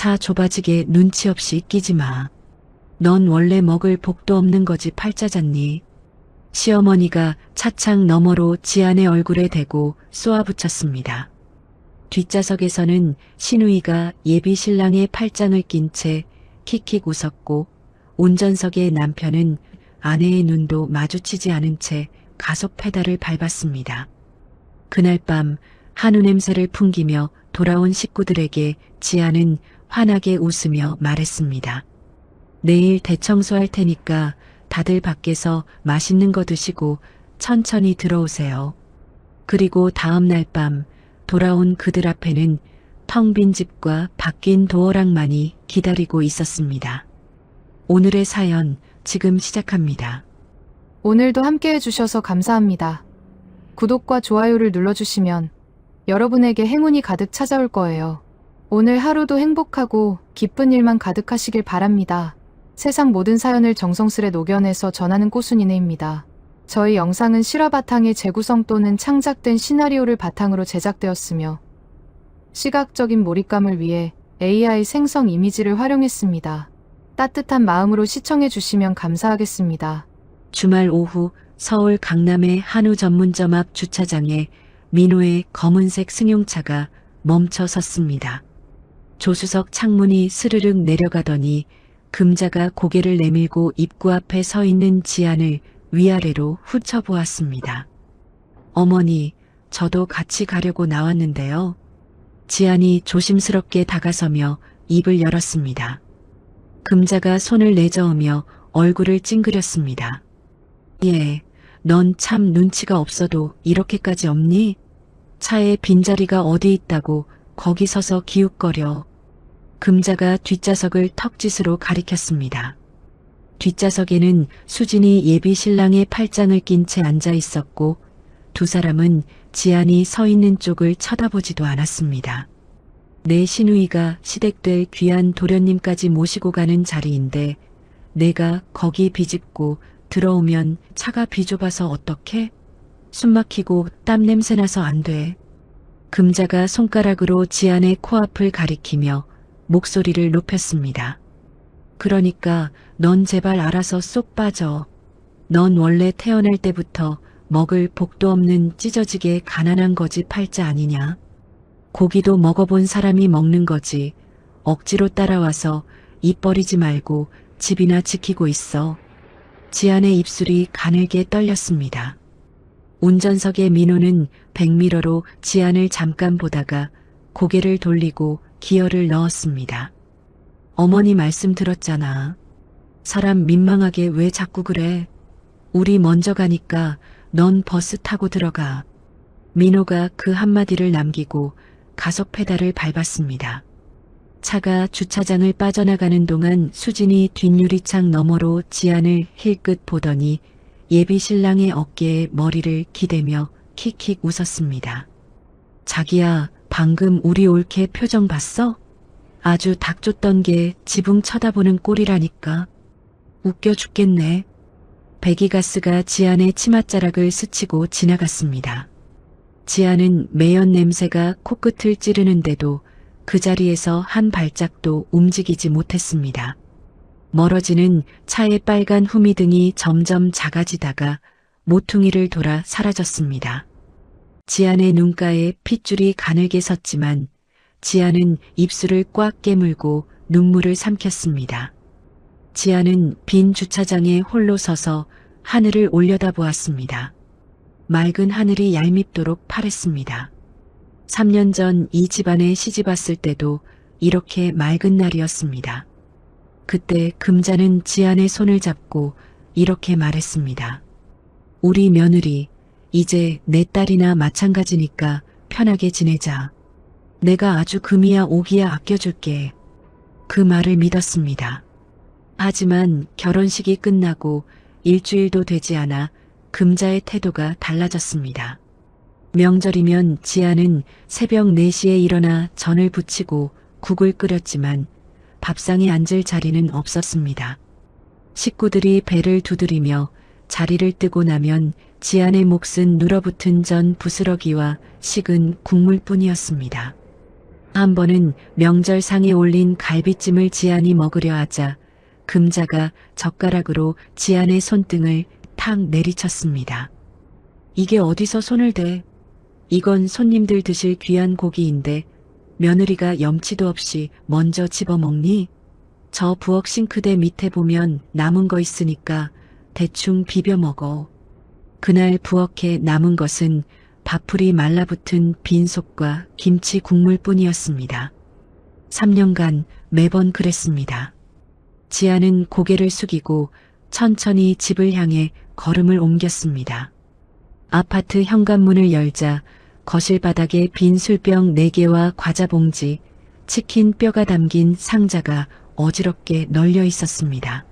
차 좁아지게 눈치 없이 끼지 마. 넌 원래 먹을 복도 없는 거지 팔자잖니. 시어머니가 차창 너머로 지안의 얼굴에 대고 쏘아붙였습니다. 뒷좌석에서는 신우이가 예비 신랑의 팔짱을 낀 채 킥킥 웃었고 운전석의 남편은 아내의 눈도 마주치지 않은 채 가속 페달을 밟았습니다. 그날 밤 한우 냄새를 풍기며 돌아온 식구들에게 지안은 환하게 웃으며 말했습니다. 내일 대청소할 테니까 다들 밖에서 맛있는 거 드시고 천천히 들어오세요. 그리고 다음 날 밤 돌아온 그들 앞에는 텅 빈 집과 바뀐 도어락만이 기다리고 있었습니다. 오늘의 사연 지금 시작합니다. 오늘도 함께 해주셔서 감사합니다. 구독과 좋아요를 눌러주시면 여러분에게 행운이 가득 찾아올 거예요. 오늘 하루도 행복하고 기쁜 일만 가득하시길 바랍니다. 세상 모든 사연을 정성스레 녹여내서 전하는 꼬순이네입니다. 저희 영상은 실화 바탕의 재구성 또는 창작된 시나리오를 바탕으로 제작되었으며 시각적인 몰입감을 위해 AI 생성 이미지를 활용했습니다. 따뜻한 마음으로 시청해 주시면 감사하겠습니다. 주말 오후 서울 강남의 한우 전문점 앞 주차장에 민호의 검은색 승용차가 멈춰 섰습니다. 조수석 창문이 스르륵 내려가더니 금자가 고개를 내밀고 입구 앞에 서 있는 지안을 위아래로 훑어보았습니다. 어머니, 저도 같이 가려고 나왔는데요. 지안이 조심스럽게 다가서며 입을 열었습니다. 금자가 손을 내저으며 얼굴을 찡그렸습니다. 예, 넌 참 눈치가 없어도 이렇게까지 없니? 차에 빈자리가 어디 있다고 거기 서서 기웃거려. 금자가 뒷좌석을 턱짓으로 가리켰습니다. 뒷좌석에는 수진이 예비 신랑의 팔짱을 낀 채 앉아 있었고 두 사람은 지안이 서 있는 쪽을 쳐다보지도 않았습니다. 내 시누이가 시댁될 귀한 도련님까지 모시고 가는 자리인데 내가 거기 비집고 들어오면 차가 비좁아서 어떡해? 숨막히고 땀 냄새 나서 안 돼. 금자가 손가락으로 지안의 코앞을 가리키며 목소리를 높였습니다. 그러니까 넌 제발 알아서 쏙 빠져. 넌 원래 태어날 때부터 먹을 복도 없는 찢어지게 가난한 거지 팔자 아니냐. 고기도 먹어본 사람이 먹는 거지. 억지로 따라와서 입 버리지 말고 집이나 지키고 있어. 지안의 입술이 가늘게 떨렸습니다. 운전석의 민호는 백미러로 지안을 잠깐 보다가 고개를 돌리고 기어를 넣었습니다. 어머니 말씀 들었잖아. 사람 민망하게 왜 자꾸 그래? 우리 먼저 가니까 넌 버스 타고 들어가. 민호가 그 한마디를 남기고 가속 페달을 밟았습니다. 차가 주차장을 빠져나가는 동안 수진이 뒷유리창 너머로 지안을 힐끗 보더니 예비 신랑의 어깨에 머리를 기대며 킥킥 웃었습니다. 자기야, 방금 우리 올케 표정 봤어? 아주 닥쳤던 게 지붕 쳐다보는 꼴이라니까. 웃겨 죽겠네. 배기가스가 지안의 치맛자락을 스치고 지나갔습니다. 지안은 매연 냄새가 코끝을 찌르는데도 그 자리에서 한 발짝도 움직이지 못했습니다. 멀어지는 차의 빨간 후미등이 점점 작아지다가 모퉁이를 돌아 사라졌습니다. 지안의 눈가에 핏줄이 가늘게 섰지만 지안은 입술을 꽉 깨물고 눈물을 삼켰습니다. 지안은 빈 주차장에 홀로 서서 하늘을 올려다보았습니다. 맑은 하늘이 얄밉도록 파랬습니다. 3년 전 이 집안에 시집왔을 때도 이렇게 맑은 날이었습니다. 그때 금자는 지안의 손을 잡고 이렇게 말했습니다. 우리 며느리, 이제 내 딸이나 마찬가지니까 편하게 지내자. 내가 아주 금이야 오기야 아껴줄게. 그 말을 믿었습니다. 하지만 결혼식이 끝나고 일주일도 되지 않아 금자의 태도가 달라졌습니다. 명절이면 지안은 새벽 4시에 일어나 전을 부치고 국을 끓였지만 밥상에 앉을 자리는 없었습니다. 식구들이 배를 두드리며 자리를 뜨고 나면 지안의 몫은 눌어붙은 전 부스러기와 식은 국물뿐이었습니다. 한 번은 명절상에 올린 갈비찜을 지안이 먹으려 하자 금자가 젓가락으로 지안의 손등을 탁 내리쳤습니다. 이게 어디서 손을 대? 이건 손님들 드실 귀한 고기인데 며느리가 염치도 없이 먼저 집어먹니? 저 부엌 싱크대 밑에 보면 남은 거 있으니까 대충 비벼 먹어. 그날 부엌에 남은 것은 밥풀이 말라붙은 빈속과 김치 국물뿐이었습니다. 3년간 매번 그랬습니다. 지아는 고개를 숙이고 천천히 집을 향해 걸음을 옮겼습니다. 아파트 현관문을 열자 거실 바닥에 빈 술병 4개와 과자 봉지, 치킨 뼈가 담긴 상자가 어지럽게 널려 있었습니다.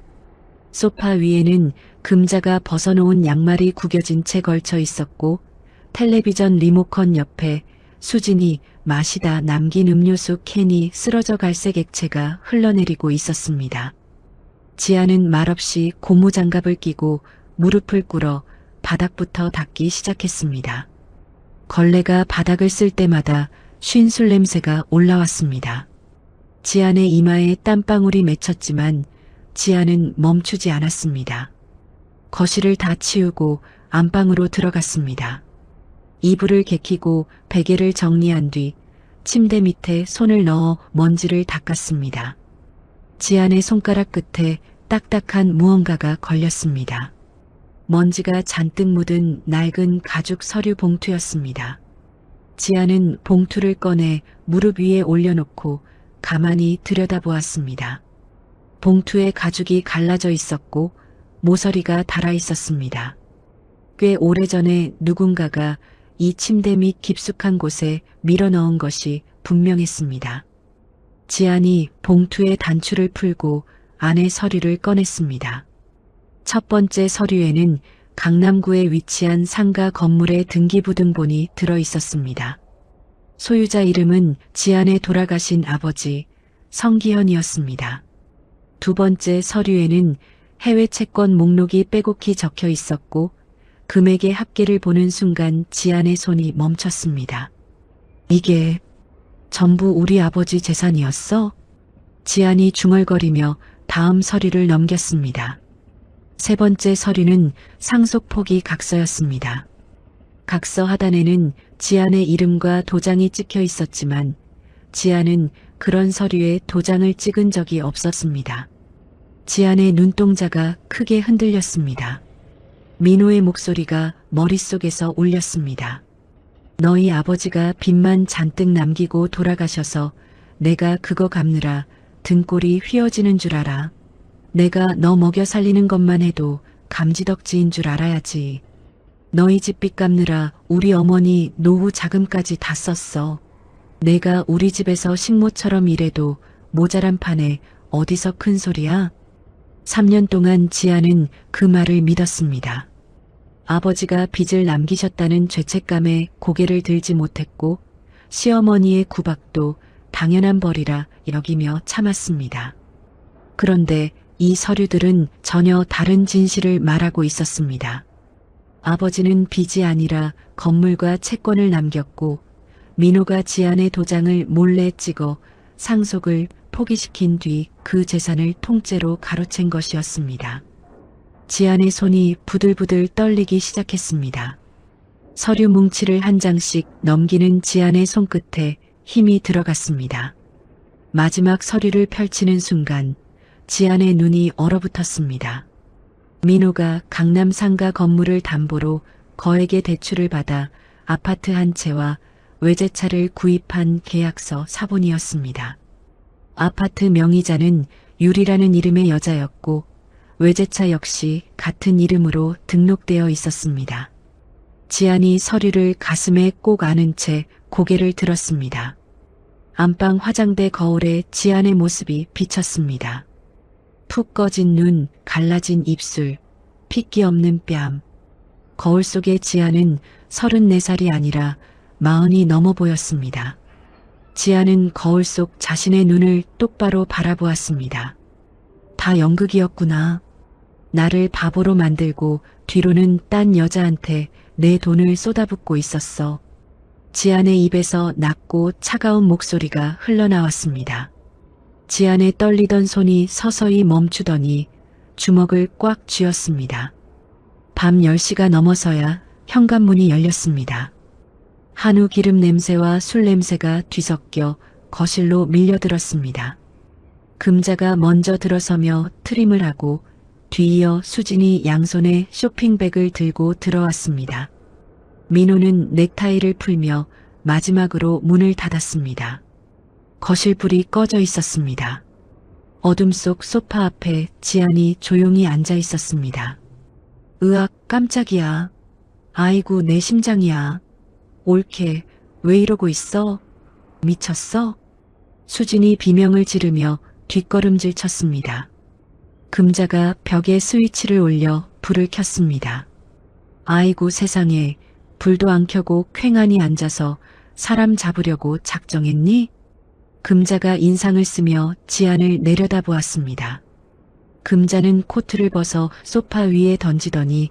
소파 위에는 금자가 벗어놓은 양말이 구겨진 채 걸쳐 있었고 텔레비전 리모컨 옆에 수진이 마시다 남긴 음료수 캔이 쓰러져 갈색 액체가 흘러내리고 있었습니다. 지아는 말없이 고무장갑을 끼고 무릎을 꿇어 바닥부터 닦기 시작했습니다. 걸레가 바닥을 쓸 때마다 쉰술 냄새가 올라왔습니다. 지안의 이마에 땀방울이 맺혔지만 지안은 멈추지 않았습니다. 거실을 다 치우고 안방으로 들어갔습니다. 이불을 개키고 베개를 정리한 뒤 침대 밑에 손을 넣어 먼지를 닦았습니다. 지안의 손가락 끝에 딱딱한 무언가가 걸렸습니다. 먼지가 잔뜩 묻은 낡은 가죽 서류 봉투였습니다. 지아는 봉투를 꺼내 무릎 위에 올려놓고 가만히 들여다보았습니다. 봉투에 가죽이 갈라져 있었고 모서리가 달아 있었습니다. 꽤 오래전에 누군가가 이 침대 밑 깊숙한 곳에 밀어 넣은 것이 분명했습니다. 지안이 봉투의 단추를 풀고 안에 서류를 꺼냈습니다. 첫 번째 서류에는 강남구에 위치한 상가 건물의 등기부등본이 들어 있었습니다. 소유자 이름은 지안의 돌아가신 아버지 성기현이었습니다. 두 번째 서류에는 해외 채권 목록이 빼곡히 적혀 있었고 금액의 합계를 보는 순간 지안의 손이 멈췄습니다. 이게 전부 우리 아버지 재산이었어? 지안이 중얼거리며 다음 서류를 넘겼습니다. 세 번째 서류는 상속 포기 각서였습니다. 각서 하단에는 지안의 이름과 도장이 찍혀 있었지만 지안은 그런 서류에 도장을 찍은 적이 없었습니다. 지안의 눈동자가 크게 흔들렸습니다. 민호의 목소리가 머릿속에서 울렸습니다. 너희 아버지가 빚만 잔뜩 남기고 돌아가셔서 내가 그거 갚느라 등골이 휘어지는 줄 알아. 내가 너 먹여 살리는 것만 해도 감지덕지인 줄 알아야지. 너희 집 빚 갚느라 우리 어머니 노후 자금까지 다 썼어. 내가 우리 집에서 식모처럼 일해도 모자란 판에 어디서 큰 소리야? 3년 동안 지아는 그 말을 믿었습니다. 아버지가 빚을 남기셨다는 죄책감에 고개를 들지 못했고 시어머니의 구박도 당연한 벌이라 여기며 참았습니다. 그런데 이 서류들은 전혀 다른 진실을 말하고 있었습니다. 아버지는 빚이 아니라 건물과 채권을 남겼고 민호가 지안의 도장을 몰래 찍어 상속을 포기시킨 뒤 그 재산을 통째로 가로챈 것이었습니다. 지안의 손이 부들부들 떨리기 시작했습니다. 서류 뭉치를 한 장씩 넘기는 지안의 손끝에 힘이 들어갔습니다. 마지막 서류를 펼치는 순간 지안의 눈이 얼어붙었습니다. 민호가 강남 상가 건물을 담보로 거액의 대출을 받아 아파트 한 채와 외제차를 구입한 계약서 사본이었습니다. 아파트 명의자는 유리라는 이름의 여자였고 외제차 역시 같은 이름으로 등록되어 있었습니다. 지안이 서류를 가슴에 꼭 안은 채 고개를 들었습니다. 안방 화장대 거울에 지안의 모습이 비쳤습니다. 푹 꺼진 눈, 갈라진 입술, 핏기 없는 뺨. 거울 속의 지안은 34살이 아니라 40이 넘어 보였습니다. 지안은 거울 속 자신의 눈을 똑바로 바라보았습니다. 다 연극이었구나. 나를 바보로 만들고 뒤로는 딴 여자한테 내 돈을 쏟아붓고 있었어. 지안의 입에서 낮고 차가운 목소리가 흘러나왔습니다. 지안의 떨리던 손이 서서히 멈추더니 주먹을 꽉 쥐었습니다. 밤 10시가 넘어서야 현관문이 열렸습니다. 한우 기름 냄새와 술 냄새가 뒤섞여 거실로 밀려들었습니다. 금자가 먼저 들어서며 트림을 하고 뒤이어 수진이 양손에 쇼핑백을 들고 들어왔습니다. 민호는 넥타이를 풀며 마지막으로 문을 닫았습니다. 거실 불이 꺼져 있었습니다. 어둠 속 소파 앞에 지안이 조용히 앉아 있었습니다. 으악, 깜짝이야. 아이고, 내 심장이야. 옳게, 왜 이러고 있어? 미쳤어? 수진이 비명을 지르며 뒷걸음질 쳤습니다. 금자가 벽에 스위치를 올려 불을 켰습니다. 아이고 세상에, 불도 안 켜고 쾌만히 앉아서 사람 잡으려고 작정했니? 금자가 인상을 쓰며 지안을 내려다보았습니다. 금자는 코트를 벗어 소파 위에 던지더니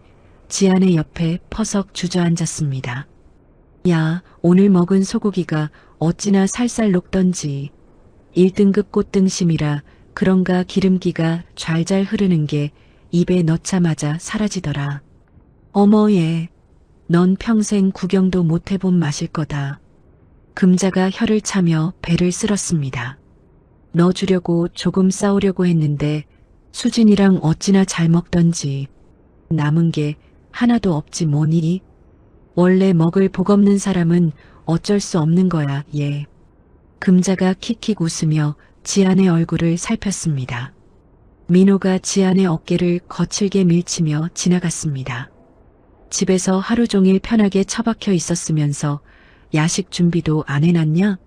지안의 옆에 퍼석 주저앉았습니다. 야, 오늘 먹은 소고기가 어찌나 살살 녹던지. 1등급 꽃등심이라 그런가 기름기가 잘잘 흐르는 게 입에 넣자마자 사라지더라. 어머 얘, 넌 평생 구경도 못 해본 맛일 거다. 금자가 혀를 차며 배를 쓸었습니다. 넣어주려고 조금 싸우려고 했는데 수진이랑 어찌나 잘 먹던지. 남은 게 하나도 없지 뭐니? 원래 먹을 복 없는 사람은 어쩔 수 없는 거야, 얘. 금자가 킥킥 웃으며 지안의 얼굴을 살폈습니다. 민호가 지안의 어깨를 거칠게 밀치며 지나갔습니다. 집에서 하루 종일 편하게 처박혀 있었으면서 야식 준비도 안 해놨냐?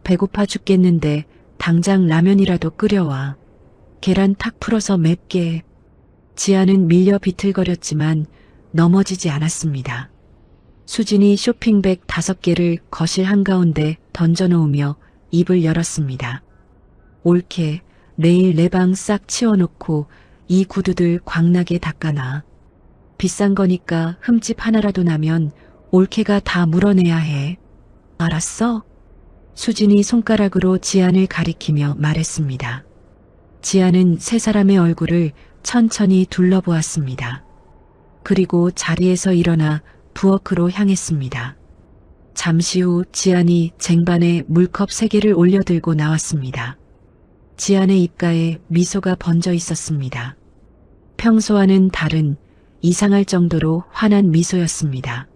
배고파 죽겠는데 당장 라면이라도 끓여와. 계란 탁 풀어서 맵게. 지안은 밀려 비틀거렸지만 넘어지지 않았습니다. 수진이 쇼핑백 5개를 거실 한가운데 던져놓으며 입을 열었습니다. 옳게, 내일 내 방 싹 치워놓고 이 구두들 광나게 닦아놔. 비싼 거니까 흠집 하나라도 나면 옳게가 다 물어내야 해. 알았어? 수진이 손가락으로 지안을 가리키며 말했습니다. 지안은 세 사람의 얼굴을 천천히 둘러보았습니다. 그리고 자리에서 일어나 부엌으로 향했습니다. 잠시 후 지안이 쟁반에 물컵 3개를 올려들고 나왔습니다. 지안의 입가에 미소가 번져 있었습니다. 평소와는 다른 이상할 정도로 환한 미소였습니다.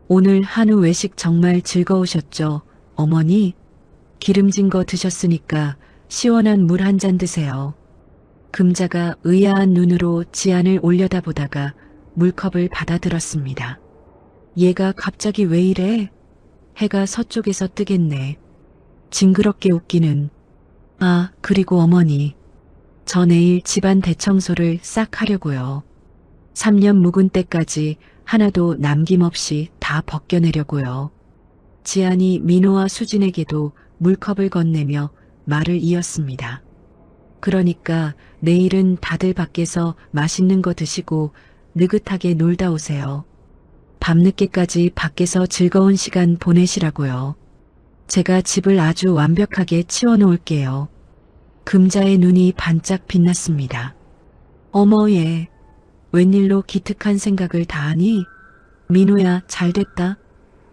오늘 한우 외식 정말 즐거우셨죠, 어머니? 기름진 거 드셨으니까 시원한 물 한 잔 드세요. 금자가 의아한 눈으로 지안을 올려다보다가 물컵을 받아들었습니다. 얘가 갑자기 왜 이래? 해가 서쪽에서 뜨겠네. 징그럽게 웃기는. 아, 그리고 어머니. 저 내일 집안 대청소를 싹 하려고요. 3년 묵은 때까지 하나도 남김없이 다 벗겨내려고요. 지안이 민호와 수진에게도 물컵을 건네며 말을 이었습니다. 그러니까 내일은 다들 밖에서 맛있는 거 드시고 느긋하게 놀다 오세요. 밤늦게까지 밖에서 즐거운 시간 보내시라고요. 제가 집을 아주 완벽하게 치워놓을게요. 금자의 눈이 반짝 빛났습니다. 어머 얘, 웬일로 기특한 생각을 다 하니? 민호야, 잘됐다.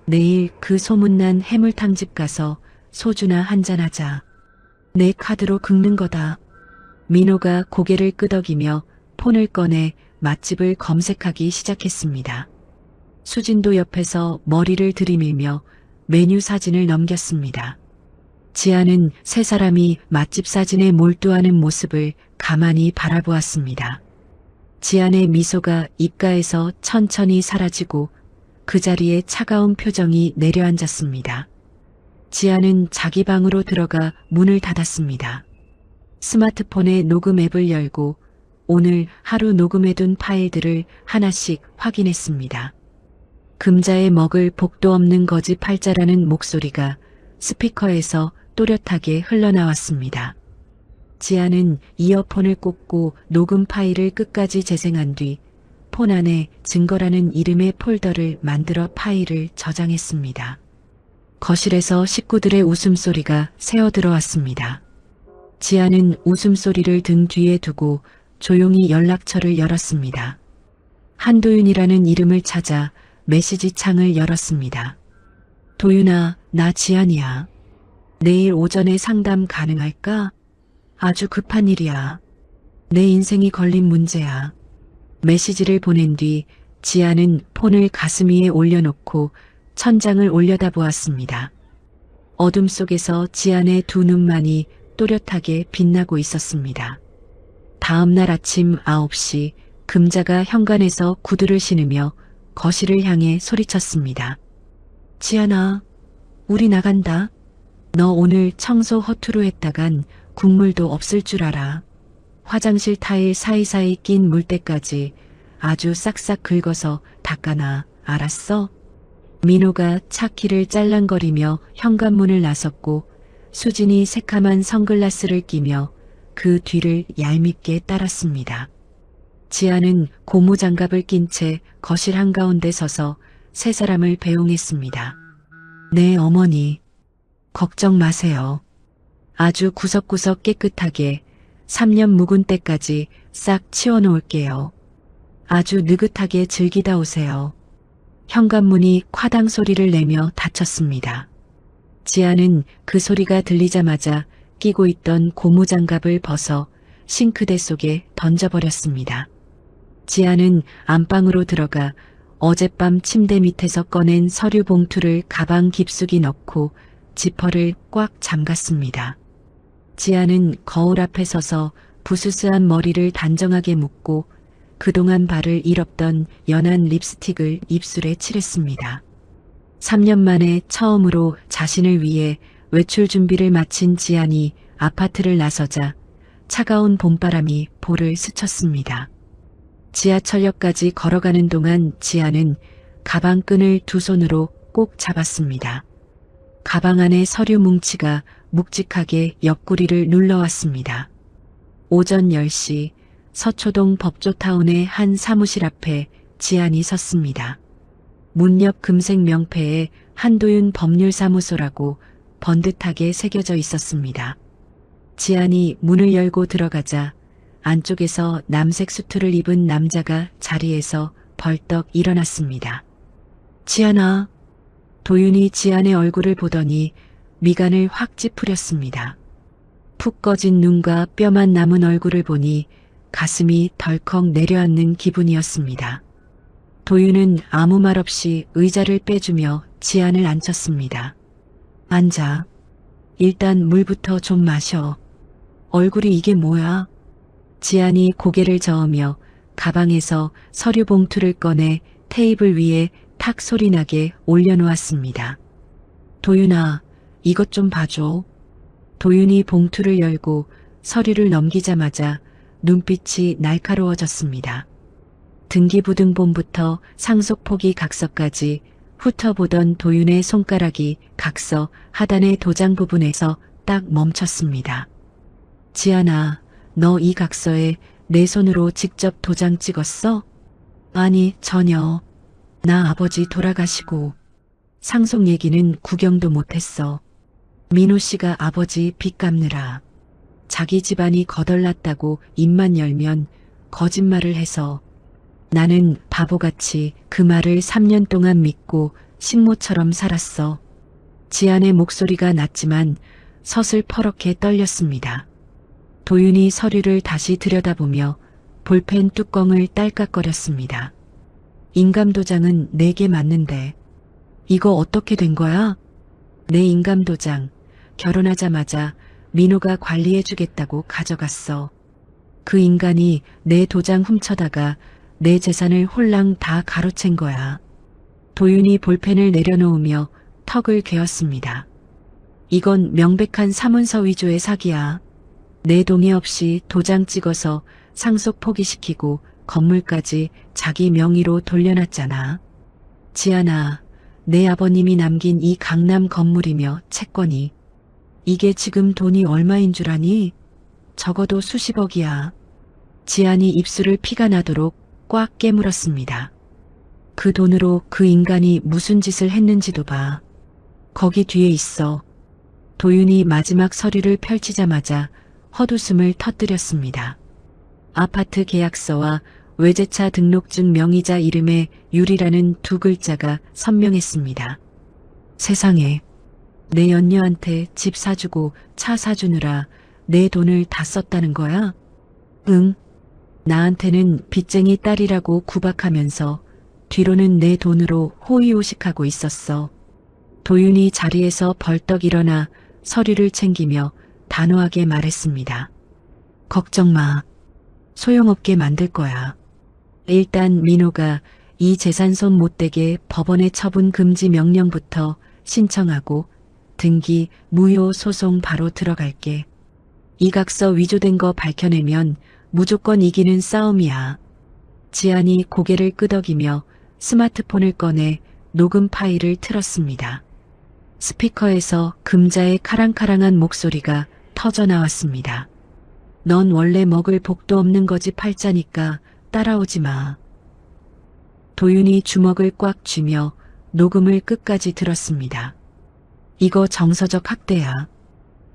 내일 그 소문난 해물탕집 가서 소주나 한잔하자. 내 카드로 긁는 거다. 민호가 고개를 끄덕이며 폰을 꺼내 맛집을 검색하기 시작했습니다. 수진도 옆에서 머리를 들이밀며 메뉴 사진을 넘겼습니다. 지안은 세 사람이 맛집 사진에 몰두하는 모습을 가만히 바라보았습니다. 지안의 미소가 입가에서 천천히 사라지고 그 자리에 차가운 표정이 내려앉았습니다. 지안은 자기 방으로 들어가 문을 닫았습니다. 스마트폰의 녹음 앱을 열고 오늘 하루 녹음해둔 파일들을 하나씩 확인했습니다. 금자의 먹을 복도 없는 거지 팔자라는 목소리가 스피커에서 또렷하게 흘러나왔습니다. 지안은 이어폰을 꽂고 녹음 파일을 끝까지 재생한 뒤 폰 안에 증거라는 이름의 폴더를 만들어 파일을 저장했습니다. 거실에서 식구들의 웃음소리가 새어 들어왔습니다. 지아는 웃음소리를 등 뒤에 두고 조용히 연락처를 열었습니다. 한도윤이라는 이름을 찾아 메시지 창을 열었습니다. 도윤아, 나 지안이야. 내일 오전에 상담 가능할까? 아주 급한 일이야. 내 인생이 걸린 문제야. 메시지를 보낸 뒤 지아는 폰을 가슴 위에 올려놓고 천장을 올려다보았습니다. 어둠 속에서 지안의 두 눈만이 또렷하게 빛나고 있었습니다. 다음 날 아침 9시 금자가 현관에서 구두를 신으며 거실을 향해 소리쳤습니다. 지안아, 우리 나간다. 너 오늘 청소 허투루 했다간 국물도 없을 줄 알아. 화장실 타일 사이사이 낀 물때까지 아주 싹싹 긁어서 닦아놔. 알았어? 민호가 차 키를 짤랑거리며 현관문을 나섰고 수진이 새카만 선글라스를 끼며 그 뒤를 얄밉게 따랐습니다. 지아는 고무장갑을 낀 채 거실 한가운데 서서 세 사람을 배웅했습니다. 네, 어머니. 걱정 마세요. 아주 구석구석 깨끗하게 3년 묵은 때까지 싹 치워놓을게요. 아주 느긋하게 즐기다 오세요. 현관문이 콰당 소리를 내며 닫혔습니다. 지아는 그 소리가 들리자마자 끼고 있던 고무장갑을 벗어 싱크대 속에 던져버렸습니다. 지아는 안방으로 들어가 어젯밤 침대 밑에서 꺼낸 서류 봉투를 가방 깊숙이 넣고 지퍼를 꽉 잠갔습니다. 지아는 거울 앞에 서서 부스스한 머리를 단정하게 묶고 그동안 발을 잃었던 연한 립스틱을 입술에 칠했습니다. 3년 만에 처음으로 자신을 위해 외출 준비를 마친 지안이 아파트를 나서자 차가운 봄바람이 볼을 스쳤습니다. 지하철역까지 걸어가는 동안 지안은 가방끈을 두 손으로 꼭 잡았습니다. 가방 안에 서류 뭉치가 묵직하게 옆구리를 눌러왔습니다. 오전 10시 서초동 법조타운의 한 사무실 앞에 지안이 섰습니다. 문 옆 금색 명패에 한도윤 법률사무소라고 번듯하게 새겨져 있었습니다. 지안이 문을 열고 들어가자 안쪽에서 남색 수트를 입은 남자가 자리에서 벌떡 일어났습니다. 지안아. 도윤이 지안의 얼굴을 보더니 미간을 확 찌푸렸습니다. 푹 꺼진 눈과 뼈만 남은 얼굴을 보니 가슴이 덜컥 내려앉는 기분이었습니다. 도윤은 아무 말 없이 의자를 빼주며 지안을 앉혔습니다. 앉아. 일단 물부터 좀 마셔. 얼굴이 이게 뭐야? 지안이 고개를 저으며 가방에서 서류 봉투를 꺼내 테이블 위에 탁 소리나게 올려놓았습니다. 도윤아, 이것 좀 봐줘. 도윤이 봉투를 열고 서류를 넘기자마자 눈빛이 날카로워졌습니다. 등기부등본부터 상속포기 각서까지 훑어보던 도윤의 손가락이 각서 하단의 도장 부분에서 딱 멈췄습니다. 지안아, 너 이 각서에 내 손으로 직접 도장 찍었어? 아니, 전혀. 나 아버지 돌아가시고 상속 얘기는 구경도 못했어. 민호 씨가 아버지 빚 갚느라 자기 집안이 거덜났다고 입만 열면 거짓말을 해서 나는 바보같이 그 말을 3년 동안 믿고 식모처럼 살았어. 지안의 목소리가 낮지만 서슬퍼렇게 떨렸습니다. 도윤이 서류를 다시 들여다보며 볼펜 뚜껑을 딸깍거렸습니다. 인감도장은 4개 맞는데 이거 어떻게 된 거야? 내 인감도장 결혼하자마자 민호가 관리해주겠다고 가져갔어. 그 인간이 내 도장 훔쳐다가 내 재산을 홀랑 다 가로챈 거야. 도윤이 볼펜을 내려놓으며 턱을 괴었습니다. 이건 명백한 사문서 위조의 사기야. 내 동의 없이 도장 찍어서 상속 포기시키고 건물까지 자기 명의로 돌려놨잖아. 지안아, 내 아버님이 남긴 이 강남 건물이며 채권이 이게 지금 돈이 얼마인 줄 아니? 적어도 수십억이야. 지안이 입술을 피가 나도록 꽉 깨물었습니다. 그 돈으로 그 인간이 무슨 짓을 했는지도 봐. 거기 뒤에 있어. 도윤이 마지막 서류를 펼치자마자 헛웃음을 터뜨렸습니다. 아파트 계약서와 외제차 등록증 명의자 이름에 유리라는 두 글자가 선명했습니다. 세상에, 내 연녀한테 집 사주고 차 사주느라 내 돈을 다 썼다는 거야? 응. 나한테는 빚쟁이 딸이라고 구박하면서 뒤로는 내 돈으로 호의호식하고 있었어. 도윤이 자리에서 벌떡 일어나 서류를 챙기며 단호하게 말했습니다. 걱정 마. 소용없게 만들 거야. 일단 민호가 이 재산 손 못대게 법원에 처분 금지 명령부터 신청하고 등기 무효 소송 바로 들어갈게. 이각서 위조된 거 밝혀내면 무조건 이기는 싸움이야. 지안이 고개를 끄덕이며 스마트폰을 꺼내 녹음 파일을 틀었습니다. 스피커에서 금자의 카랑카랑한 목소리가 터져 나왔습니다. 넌 원래 먹을 복도 없는 거지 팔자니까 따라오지 마. 도윤이 주먹을 꽉 쥐며 녹음을 끝까지 들었습니다. 이거 정서적 학대야.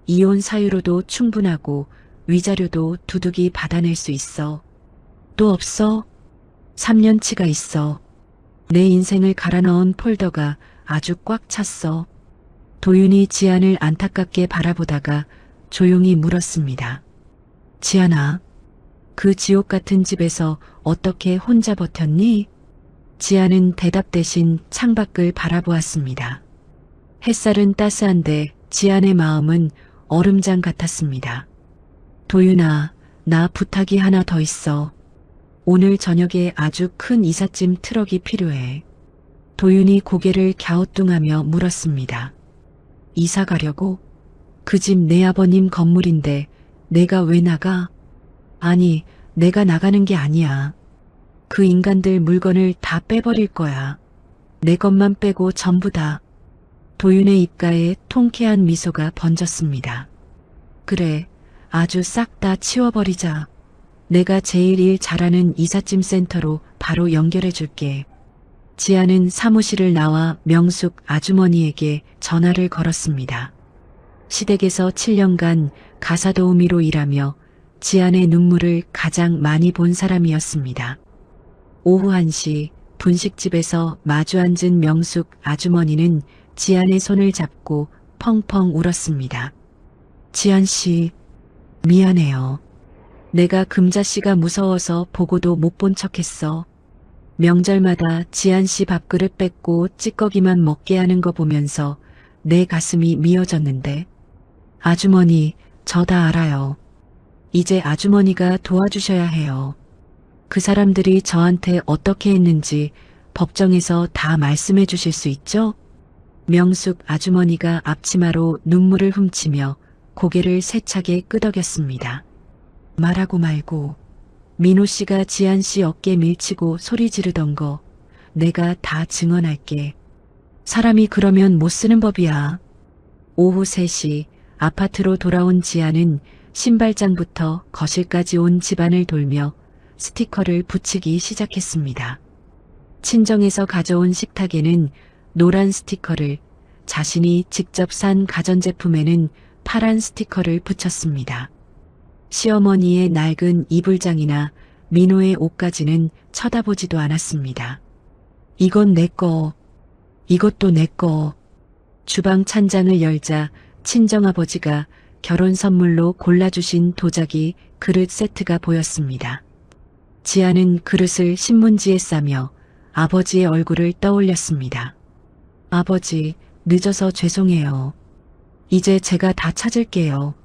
이혼 사유로도 충분하고 위자료도 두둑이 받아낼 수 있어. 또 없어? 3년치가 있어. 내 인생을 갈아 넣은 폴더가 아주 꽉 찼어. 도윤이 지안을 안타깝게 바라보다가 조용히 물었습니다. 지안아, 그 지옥 같은 집에서 어떻게 혼자 버텼니? 지안은 대답 대신 창밖을 바라보았습니다. 햇살은 따스한데 지안의 마음은 얼음장 같았습니다. 도윤아, 나 부탁이 하나 더 있어. 오늘 저녁에 아주 큰 이삿짐 트럭이 필요해. 도윤이 고개를 갸우뚱하며 물었습니다. 이사 가려고? 그 집 내 아버님 건물인데 내가 왜 나가? 아니, 내가 나가는 게 아니야. 그 인간들 물건을 다 빼버릴 거야. 내 것만 빼고 전부 다. 도윤의 입가에 통쾌한 미소가 번졌습니다. 그래, 아주 싹 다 치워버리자. 내가 제일 일 잘하는 이삿짐 센터로 바로 연결해 줄게. 지아는 사무실을 나와 명숙 아주머니에게 전화를 걸었습니다. 시댁에서 7년간 가사 도우미로 일하며 지안의 눈물을 가장 많이 본 사람이었습니다. 오후 1시 분식집에서 마주 앉은 명숙 아주머니는 지안의 손을 잡고 펑펑 울었습니다. 지안 씨, 미안해요. 내가 금자 씨가 무서워서 보고도 못 본 척했어. 명절마다 지안 씨 밥그릇 뺏고 찌꺼기만 먹게 하는 거 보면서 내 가슴이 미어졌는데. 아주머니, 저 다 알아요. 이제 아주머니가 도와주셔야 해요. 그 사람들이 저한테 어떻게 했는지 법정에서 다 말씀해 주실 수 있죠? 명숙 아주머니가 앞치마로 눈물을 훔치며 고개를 세차게 끄덕였습니다. 말하고 말고 민호 씨가 지안 씨 어깨 밀치고 소리 지르던 거 내가 다 증언할게. 사람이 그러면 못 쓰는 법이야. 오후 3시 아파트로 돌아온 지안은 신발장부터 거실까지 온 집안을 돌며 스티커를 붙이기 시작했습니다. 친정에서 가져온 식탁에는 노란 스티커를, 자신이 직접 산 가전제품에는 파란 스티커를 붙였습니다. 시어머니의 낡은 이불장이나 민호의 옷까지는 쳐다보지도 않았습니다. 이건 내 거, 이것도 내 거. 주방 찬장을 열자 친정아버지가 결혼 선물로 골라주신 도자기 그릇 세트가 보였습니다. 지아는 그릇을 신문지에 싸며 아버지의 얼굴을 떠올렸습니다. 아버지, 늦어서 죄송해요. 이제 제가 다 찾을게요.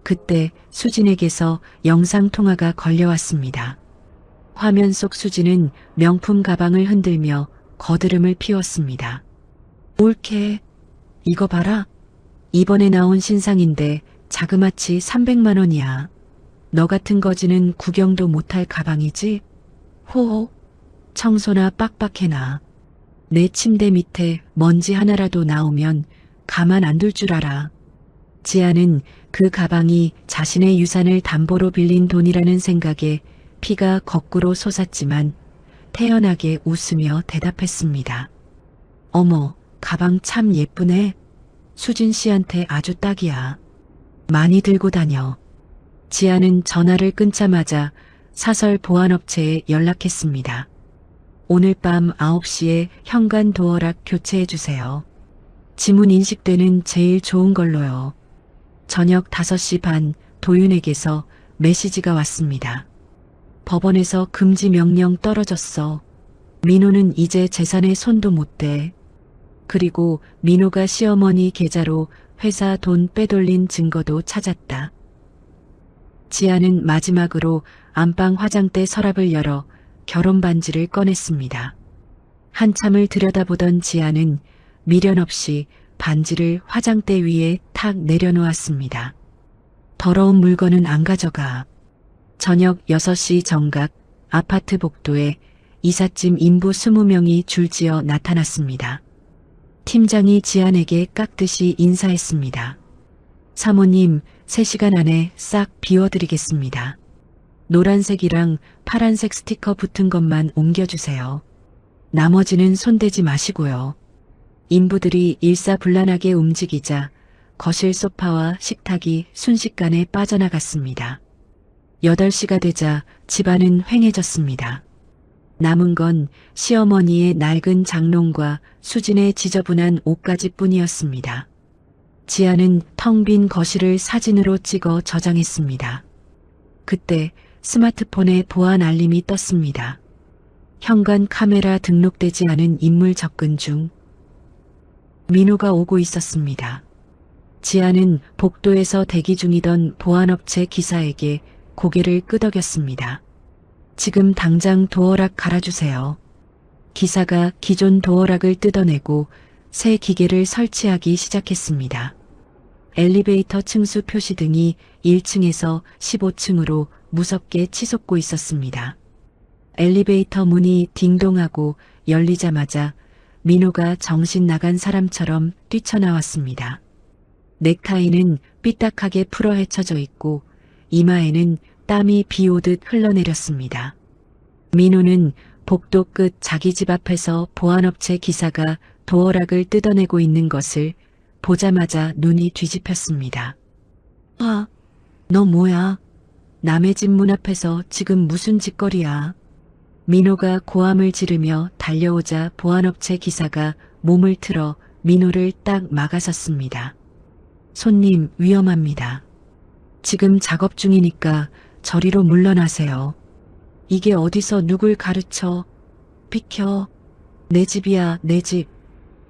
그때 수진에게서 영상통화가 걸려왔습니다. 화면 속 수진은 명품 가방을 흔들며 거드름을 피웠습니다. 옳게, 이거 봐라. 이번에 나온 신상인데 자그마치 300만 원이야. 너 같은 거지는 구경도 못할 가방이지? 호호, 청소나 빡빡해놔. 내 침대 밑에 먼지 하나라도 나오면 가만 안 둘 줄 알아. 지아는 그 가방이 자신의 유산을 담보로 빌린 돈이라는 생각에 피가 거꾸로 솟았지만 태연하게 웃으며 대답했습니다. 어머, 가방 참 예쁘네. 수진 씨한테 아주 딱이야. 많이 들고 다녀. 지아는 전화를 끊자마자 사설 보안업체에 연락했습니다. 오늘 밤 9시에 현관 도어락 교체해 주세요. 지문 인식되는 제일 좋은 걸로요. 저녁 5시 반 도윤에게서 메시지가 왔습니다. 법원에서 금지 명령 떨어졌어. 민호는 이제 재산에 손도 못 대. 그리고 민호가 시어머니 계좌로 회사 돈 빼돌린 증거도 찾았다. 지아는 마지막으로 안방 화장대 서랍을 열어 결혼 반지를 꺼냈습니다. 한참을 들여다보던 지아는 미련 없이 반지를 화장대 위에 탁 내려놓았습니다. 더러운 물건은 안 가져가. 저녁 6시 정각 아파트 복도에 이삿짐 인부 20명이 줄지어 나타났습니다. 팀장이 지안에게 깍듯이 인사했습니다. 사모님, 3시간 안에 싹 비워드리겠습니다. 노란색이랑 파란색 스티커 붙은 것만 옮겨주세요. 나머지는 손대지 마시고요. 인부들이 일사불란하게 움직이자 거실 소파와 식탁이 순식간에 빠져나갔습니다. 8시가 되자 집안은 휑해졌습니다. 남은 건 시어머니의 낡은 장롱과 수진의 지저분한 옷가지뿐이었습니다. 지아는 텅 빈 거실을 사진으로 찍어 저장했습니다. 그때 스마트폰에 보안 알림이 떴습니다. 현관 카메라 등록되지 않은 인물 접근 중. 민호가 오고 있었습니다. 지아는 복도에서 대기 중이던 보안업체 기사에게 고개를 끄덕였습니다. 지금 당장 도어락 갈아주세요. 기사가 기존 도어락을 뜯어내고 새 기계를 설치하기 시작했습니다. 엘리베이터 층수 표시 등이 1층에서 15층으로 무섭게 치솟고 있었습니다. 엘리베이터 문이 딩동하고 열리자마자 민호가 정신 나간 사람처럼 뛰쳐나왔습니다. 넥타이는 삐딱하게 풀어 헤쳐져 있고 이마에는 땀이 비 오듯 흘러내렸습니다. 민호는 복도 끝 자기 집 앞에서 보안업체 기사가 도어락을 뜯어내고 있는 것을 보자마자 눈이 뒤집혔습니다. 아, 너 뭐야? 남의 집 문 앞에서 지금 무슨 짓거리야? 민호가 고함을 지르며 달려오자 보안업체 기사가 몸을 틀어 민호를 딱 막아섰습니다. 손님, 위험합니다. 지금 작업 중이니까 저리로 물러나세요. 이게 어디서 누굴 가르쳐? 비켜. 내 집이야, 내 집.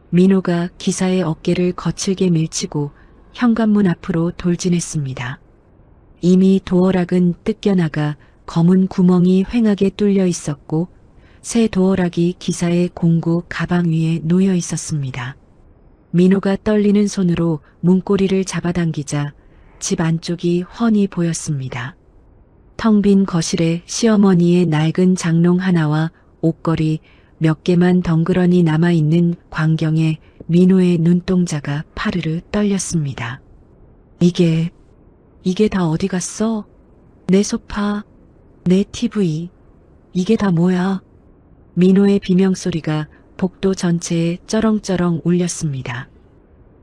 민호가 기사의 어깨를 거칠게 밀치고 현관문 앞으로 돌진했습니다. 이미 도어락은 뜯겨나가 검은 구멍이 휑하게 뚫려 있었고 새 도어락이 기사의 공구 가방 위에 놓여 있었습니다. 민호가 떨리는 손으로 문고리를 잡아당기자 집 안쪽이 훤히 보였습니다. 텅 빈 거실에 시어머니의 낡은 장롱 하나와 옷걸이 몇 개만 덩그러니 남아있는 광경에 민호의 눈동자가 파르르 떨렸습니다. 이게 다 어디 갔어? 내 소파, 내 TV, 이게 다 뭐야? 민호의 비명소리가 복도 전체에 쩌렁쩌렁 울렸습니다.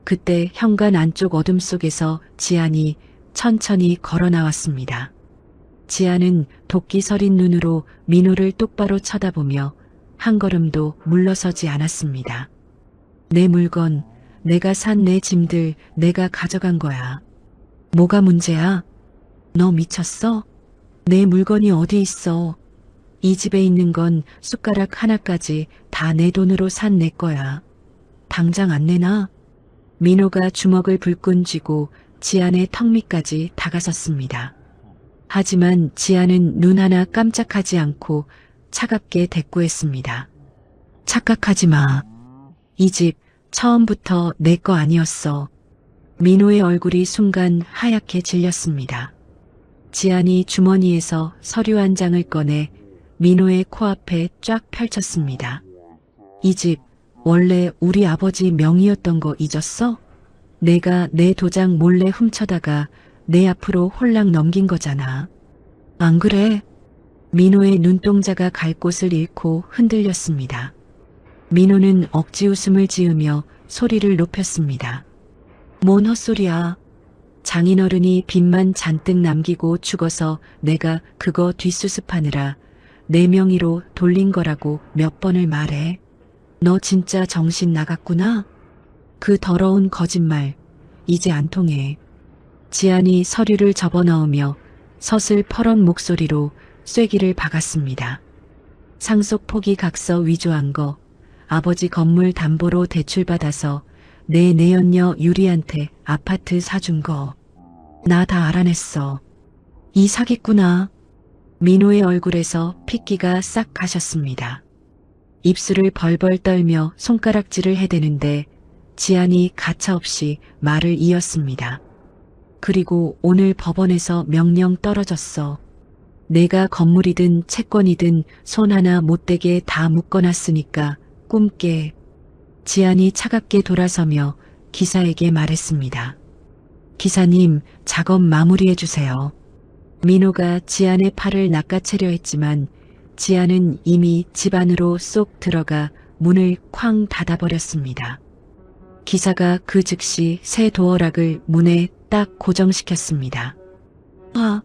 그때 현관 안쪽 어둠 속에서 지안이 천천히 걸어 나왔습니다. 지안은 도끼 서린 눈으로 민호를 똑바로 쳐다보며 한 걸음도 물러서지 않았습니다. 내 물건, 내가 산 내 짐들 내가 가져간 거야. 뭐가 문제야? 너 미쳤어? 내 물건이 어디 있어? 이 집에 있는 건 숟가락 하나까지 다 내 돈으로 산 내 거야. 당장 안 내놔? 민호가 주먹을 불끈 쥐고 지안의 턱 밑까지 다가섰습니다. 하지만 지안은 눈 하나 깜짝하지 않고 차갑게 대꾸했습니다. 착각하지 마. 이 집 처음부터 내 거 아니었어. 민호의 얼굴이 순간 하얗게 질렸습니다. 지안이 주머니에서 서류 한 장을 꺼내 민호의 코앞에 쫙 펼쳤습니다. 이 집 원래 우리 아버지 명의였던 거 잊었어? 내가 내 도장 몰래 훔쳐다가 내 앞으로 홀랑 넘긴 거잖아. 안 그래? 민호의 눈동자가 갈 곳을 잃고 흔들렸습니다. 민호는 억지 웃음을 지으며 소리를 높였습니다. 뭔 헛소리야. 장인어른이 빚만 잔뜩 남기고 죽어서 내가 그거 뒷수습하느라 내 명의로 돌린 거라고 몇 번을 말해. 너 진짜 정신 나갔구나? 그 더러운 거짓말, 이제 안 통해. 지안이 서류를 접어넣으며 서슬퍼런 목소리로 쐐기를 박았습니다. 상속 포기 각서 위조한 거, 아버지 건물 담보로 대출받아서 내 내연녀 유리한테 아파트 사준 거, 나 다 알아냈어. 이 사기꾼아. 민호의 얼굴에서 핏기가 싹 가셨습니다. 입술을 벌벌 떨며 손가락질을 해대는데 지안이 가차없이 말을 이었습니다. 그리고 오늘 법원에서 명령 떨어졌어. 내가 건물이든 채권이든 손 하나 못대게 다 묶어놨으니까 꿈 깨. 지안이 차갑게 돌아서며 기사에게 말했습니다. 기사님, 작업 마무리해주세요. 민호가 지안의 팔을 낚아채려 했지만 지안은 이미 집 안으로 쏙 들어가 문을 쾅 닫아버렸습니다. 기사가 그 즉시 새 도어락을 문에 딱 고정시켰습니다. 아,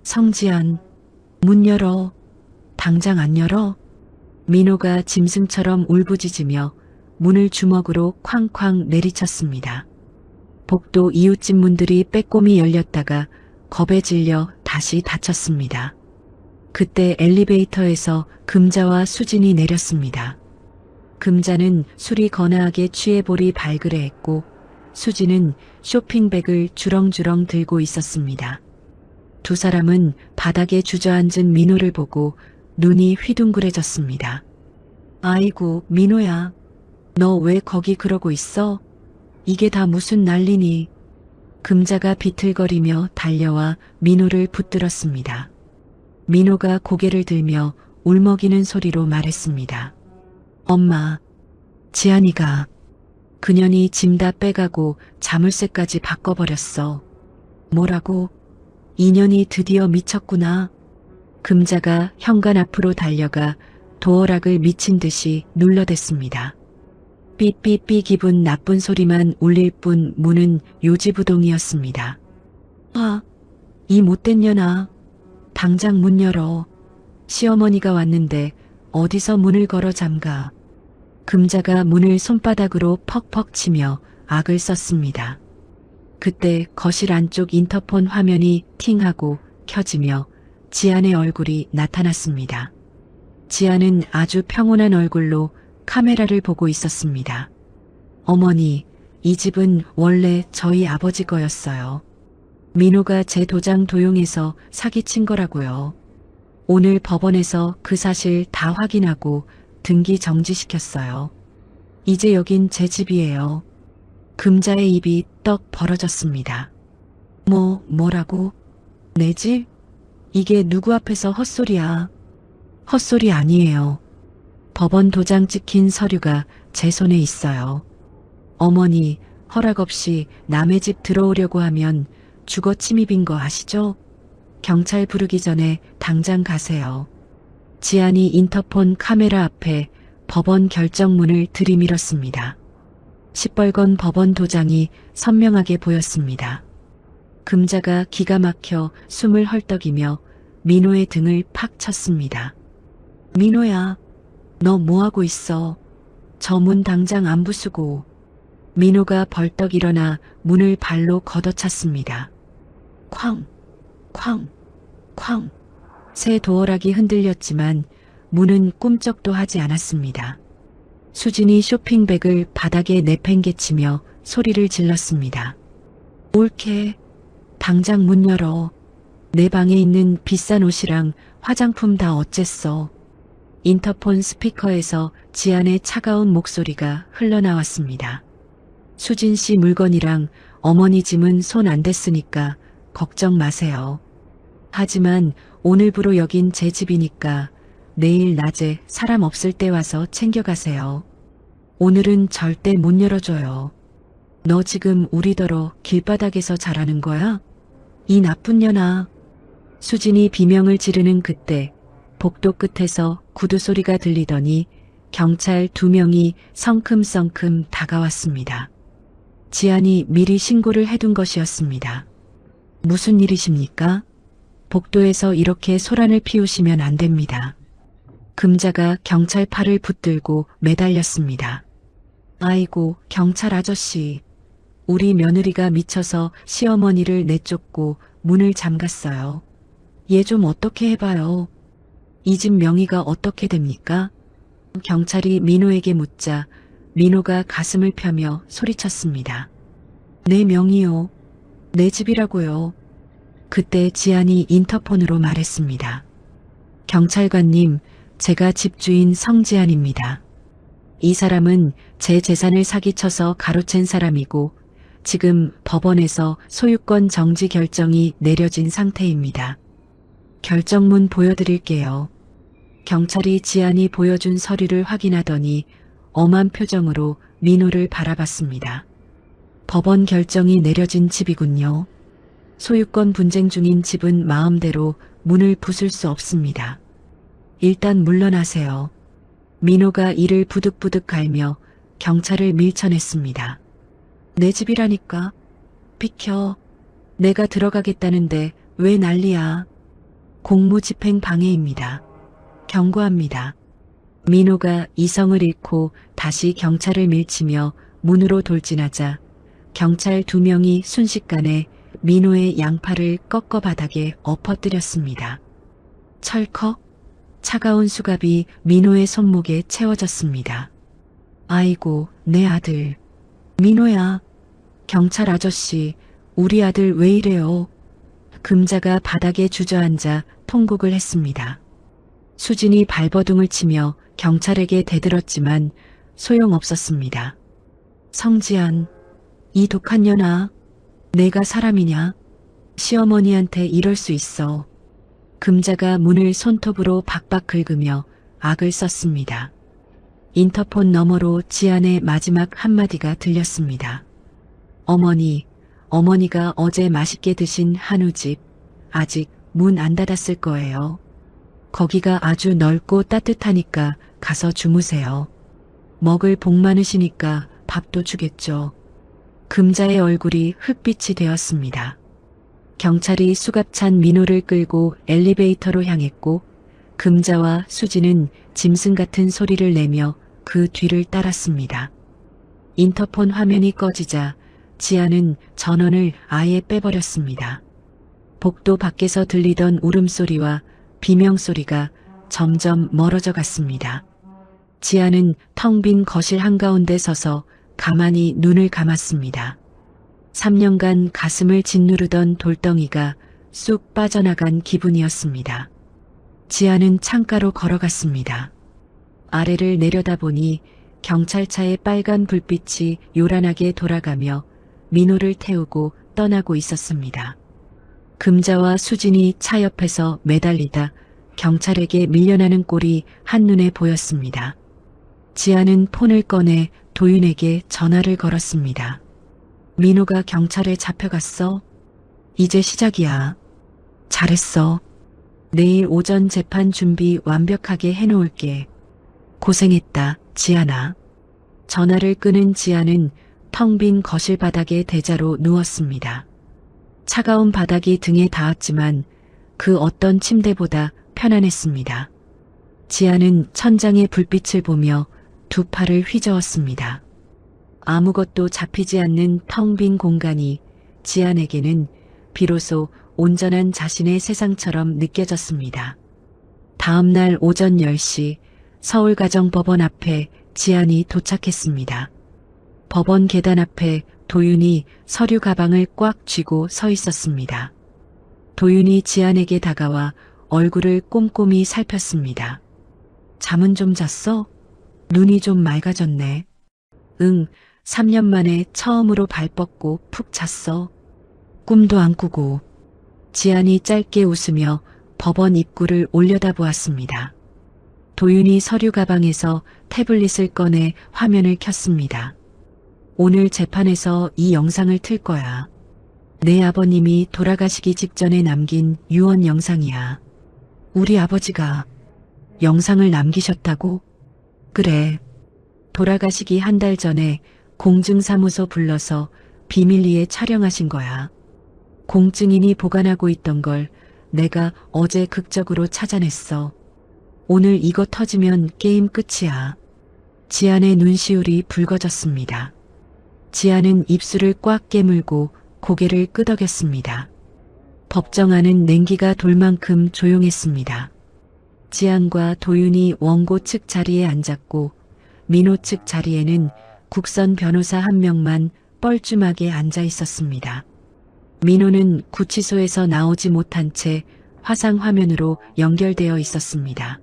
성지안, 문 열어. 당장 안 열어? 민호가 짐승처럼 울부짖으며 문을 주먹으로 쾅쾅 내리쳤습니다. 복도 이웃집 문들이 빼꼼히 열렸다가 겁에 질려 다시 닫혔습니다. 그때 엘리베이터에서 금자와 수진이 내렸습니다. 금자는 술이 거나하게 취해 볼이 발그레했고 수진은 쇼핑백을 주렁주렁 들고 있었습니다. 두 사람은 바닥에 주저앉은 민호를 보고 눈이 휘둥그레졌습니다. 아이고, 민호야. 너 왜 거기 그러고 있어? 이게 다 무슨 난리니? 금자가 비틀거리며 달려와 민호를 붙들었습니다. 민호가 고개를 들며 울먹이는 소리로 말했습니다. 엄마, 지안이가. 그년이 짐 다 빼가고 자물쇠까지 바꿔버렸어. 뭐라고? 인연이 드디어 미쳤구나. 금자가 현관 앞으로 달려가 도어락을 미친 듯이 눌러댔습니다. 삐삐삐 기분 나쁜 소리만 울릴 뿐 문은 요지부동이었습니다. 아, 이 못된 년아. 당장 문 열어. 시어머니가 왔는데 어디서 문을 걸어 잠가. 금자가 문을 손바닥으로 퍽퍽 치며 악을 썼습니다. 그때 거실 안쪽 인터폰 화면이 팅하고 켜지며 지안의 얼굴이 나타났습니다. 지안은 아주 평온한 얼굴로 카메라를 보고 있었습니다. 어머니, 이 집은 원래 저희 아버지 거였어요. 민호가 제 도장 도용해서 사기친 거라고요. 오늘 법원에서 그 사실 다 확인하고 등기 정지시켰어요. 이제 여긴 제 집이에요. 금자의 입이 떡 벌어졌습니다. 뭐라고? 내 집? 이게 누구 앞에서 헛소리야. 헛소리 아니에요. 법원 도장 찍힌 서류가 제 손에 있어요. 어머니, 허락 없이 남의 집 들어오려고 하면 주거 침입인 거 아시죠? 경찰 부르기 전에 당장 가세요. 지안이 인터폰 카메라 앞에 법원 결정문을 들이밀었습니다. 시뻘건 법원 도장이 선명하게 보였습니다. 금자가 기가 막혀 숨을 헐떡이며 민호의 등을 팍 쳤습니다. 민호야, 너 뭐하고 있어? 저 문 당장 안 부수고. 민호가 벌떡 일어나 문을 발로 걷어찼습니다. 쾅, 쾅, 쾅. 새 도어락이 흔들렸지만 문은 꿈쩍도 하지 않았습니다. 수진이 쇼핑백을 바닥에 내팽개치며 소리를 질렀습니다. 옳게, 당장 문 열어. 내 방에 있는 비싼 옷이랑 화장품 다 어쨌어. 인터폰 스피커에서 지안의 차가운 목소리가 흘러나왔습니다. 수진 씨 물건이랑 어머니 짐은 손 안 댔으니까 걱정 마세요. 하지만 오늘부로 여긴 제 집이니까 내일 낮에 사람 없을 때 와서 챙겨가세요. 오늘은 절대 못 열어줘요. 너 지금 우리더러 길바닥에서 자라는 거야? 이 나쁜 년아. 수진이 비명을 지르는 그때 복도 끝에서 구두 소리가 들리더니 경찰 2명이 성큼성큼 다가왔습니다. 지안이 미리 신고를 해둔 것이었습니다. 무슨 일이십니까? 복도에서 이렇게 소란을 피우시면 안 됩니다. 금자가 경찰 팔을 붙들고 매달렸습니다. 아이고, 경찰 아저씨. 우리 며느리가 미쳐서 시어머니를 내쫓고 문을 잠갔어요. 얘 좀 어떻게 해봐요. 이 집 명의가 어떻게 됩니까? 경찰이 민호에게 묻자 민호가 가슴을 펴며 소리쳤습니다. 내 명의요. 내 집이라고요. 그때 지안이 인터폰으로 말했습니다. 경찰관님, 제가 집주인 성지안입니다. 이 사람은 제 재산을 사기쳐서 가로챈 사람이고 지금 법원에서 소유권 정지 결정이 내려진 상태입니다. 결정문 보여드릴게요. 경찰이 지안이 보여준 서류를 확인하더니 엄한 표정으로 민호를 바라봤습니다. 법원 결정이 내려진 집이군요. 소유권 분쟁 중인 집은 마음대로 문을 부술 수 없습니다. 일단 물러나세요. 민호가 이를 부득부득 갈며 경찰을 밀쳐냈습니다. 내 집이라니까. 비켜. 내가 들어가겠다는데 왜 난리야. 공무집행 방해입니다. 경고합니다. 민호가 이성을 잃고 다시 경찰을 밀치며 문으로 돌진하자 경찰 2명이 순식간에 민호의 양팔을 꺾어 바닥에 엎어뜨렸습니다. 철컥. 차가운 수갑이 민호의 손목에 채워졌습니다. 아이고, 내 아들. 민호야. 경찰 아저씨, 우리 아들 왜 이래요? 금자가 바닥에 주저앉아 통곡을 했습니다. 수진이 발버둥을 치며 경찰에게 대들었지만 소용없었습니다. 성지안, 이 독한 년아, 내가 사람이냐? 시어머니한테 이럴 수 있어. 금자가 문을 손톱으로 박박 긁으며 악을 썼습니다. 인터폰 너머로 지안의 마지막 한마디가 들렸습니다. 어머니, 어머니가 어제 맛있게 드신 한우집 아직 문 안 닫았을 거예요. 거기가 아주 넓고 따뜻하니까 가서 주무세요. 먹을 복 많으시니까 밥도 주겠죠. 금자의 얼굴이 흙빛이 되었습니다. 경찰이 수갑찬 민호를 끌고 엘리베이터로 향했고 금자와 수지는 짐승 같은 소리를 내며 그 뒤를 따랐습니다. 인터폰 화면이 꺼지자 지안은 전원을 아예 빼버렸습니다. 복도 밖에서 들리던 울음소리와 비명소리가 점점 멀어져 갔습니다. 지안은 텅 빈 거실 한가운데 서서 가만히 눈을 감았습니다. 3년간 가슴을 짓누르던 돌덩이가 쑥 빠져나간 기분이었습니다. 지안은 창가로 걸어갔습니다. 아래를 내려다보니 경찰차의 빨간 불빛이 요란하게 돌아가며 민호를 태우고 떠나고 있었습니다. 금자와 수진이 차 옆에서 매달리다 경찰에게 밀려나는 꼴이 한눈에 보였습니다. 지안은 폰을 꺼내 도윤에게 전화를 걸었습니다. 민호가 경찰에 잡혀갔어. 이제 시작이야. 잘했어. 내일 오전 재판 준비 완벽하게 해놓을게. 고생했다, 지안아. 전화를 끊은 지안은 텅 빈 거실 바닥에 대자로 누웠습니다. 차가운 바닥이 등에 닿았지만 그 어떤 침대보다 편안했습니다. 지안은 천장의 불빛을 보며 두 팔을 휘저었습니다. 아무것도 잡히지 않는 텅 빈 공간이 지안에게는 비로소 온전한 자신의 세상처럼 느껴졌습니다. 다음 날 오전 10시 서울가정법원 앞에 지안이 도착했습니다. 법원 계단 앞에 도윤이 서류 가방을 꽉 쥐고 서 있었습니다. 도윤이 지안에게 다가와 얼굴을 꼼꼼히 살폈습니다. 잠은 좀 잤어? 눈이 좀 맑아졌네. 응, 3년 만에 처음으로 발 뻗고 푹 잤어. 꿈도 안 꾸고. 지안이 짧게 웃으며 법원 입구를 올려다보았습니다. 도윤이 서류 가방에서 태블릿을 꺼내 화면을 켰습니다. 오늘 재판에서 이 영상을 틀 거야. 내 아버님이 돌아가시기 직전에 남긴 유언 영상이야. 우리 아버지가 영상을 남기셨다고? 그래. 돌아가시기 한 달 전에 공증사무소 불러서 비밀리에 촬영하신 거야. 공증인이 보관하고 있던 걸 내가 어제 극적으로 찾아냈어. 오늘 이거 터지면 게임 끝이야. 지안의 눈시울이 붉어졌습니다. 지안은 입술을 꽉 깨물고 고개를 끄덕였습니다. 법정 안은 냉기가 돌 만큼 조용했습니다. 지안과 도윤이 원고 측 자리에 앉았고 민호 측 자리에는 국선 변호사 한 명만 뻘쭘하게 앉아 있었습니다. 민호는 구치소에서 나오지 못한 채 화상 화면으로 연결되어 있었습니다.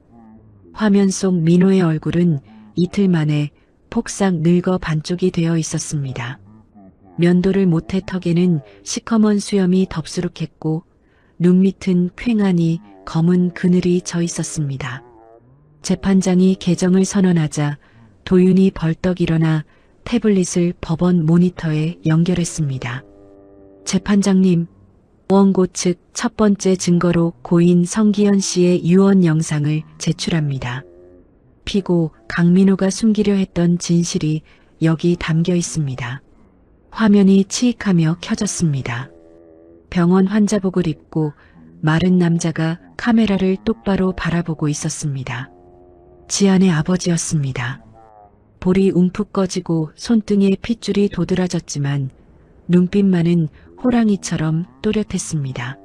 화면 속 민호의 얼굴은 이틀 만에 폭삭 늙어 반쪽이 되어 있었습니다. 면도를 못해 턱에는 시커먼 수염이 덥수룩했고 눈 밑은 퀭하니 검은 그늘이 져 있었습니다. 재판장이 개정을 선언하자 도윤이 벌떡 일어나 태블릿을 법원 모니터에 연결했습니다. 재판장님, 원고 측 첫 번째 증거로 고인 성기현 씨의 유언 영상을 제출합니다. 피고 강민호가 숨기려 했던 진실이 여기 담겨 있습니다. 화면이 치익하며 켜졌습니다. 병원 환자복을 입고 마른 남자가 카메라를 똑바로 바라보고 있었습니다. 지안의 아버지였습니다. 볼이 움푹 꺼지고 손등에 핏줄이 도드라졌지만 눈빛만은 호랑이처럼 또렷했습니다.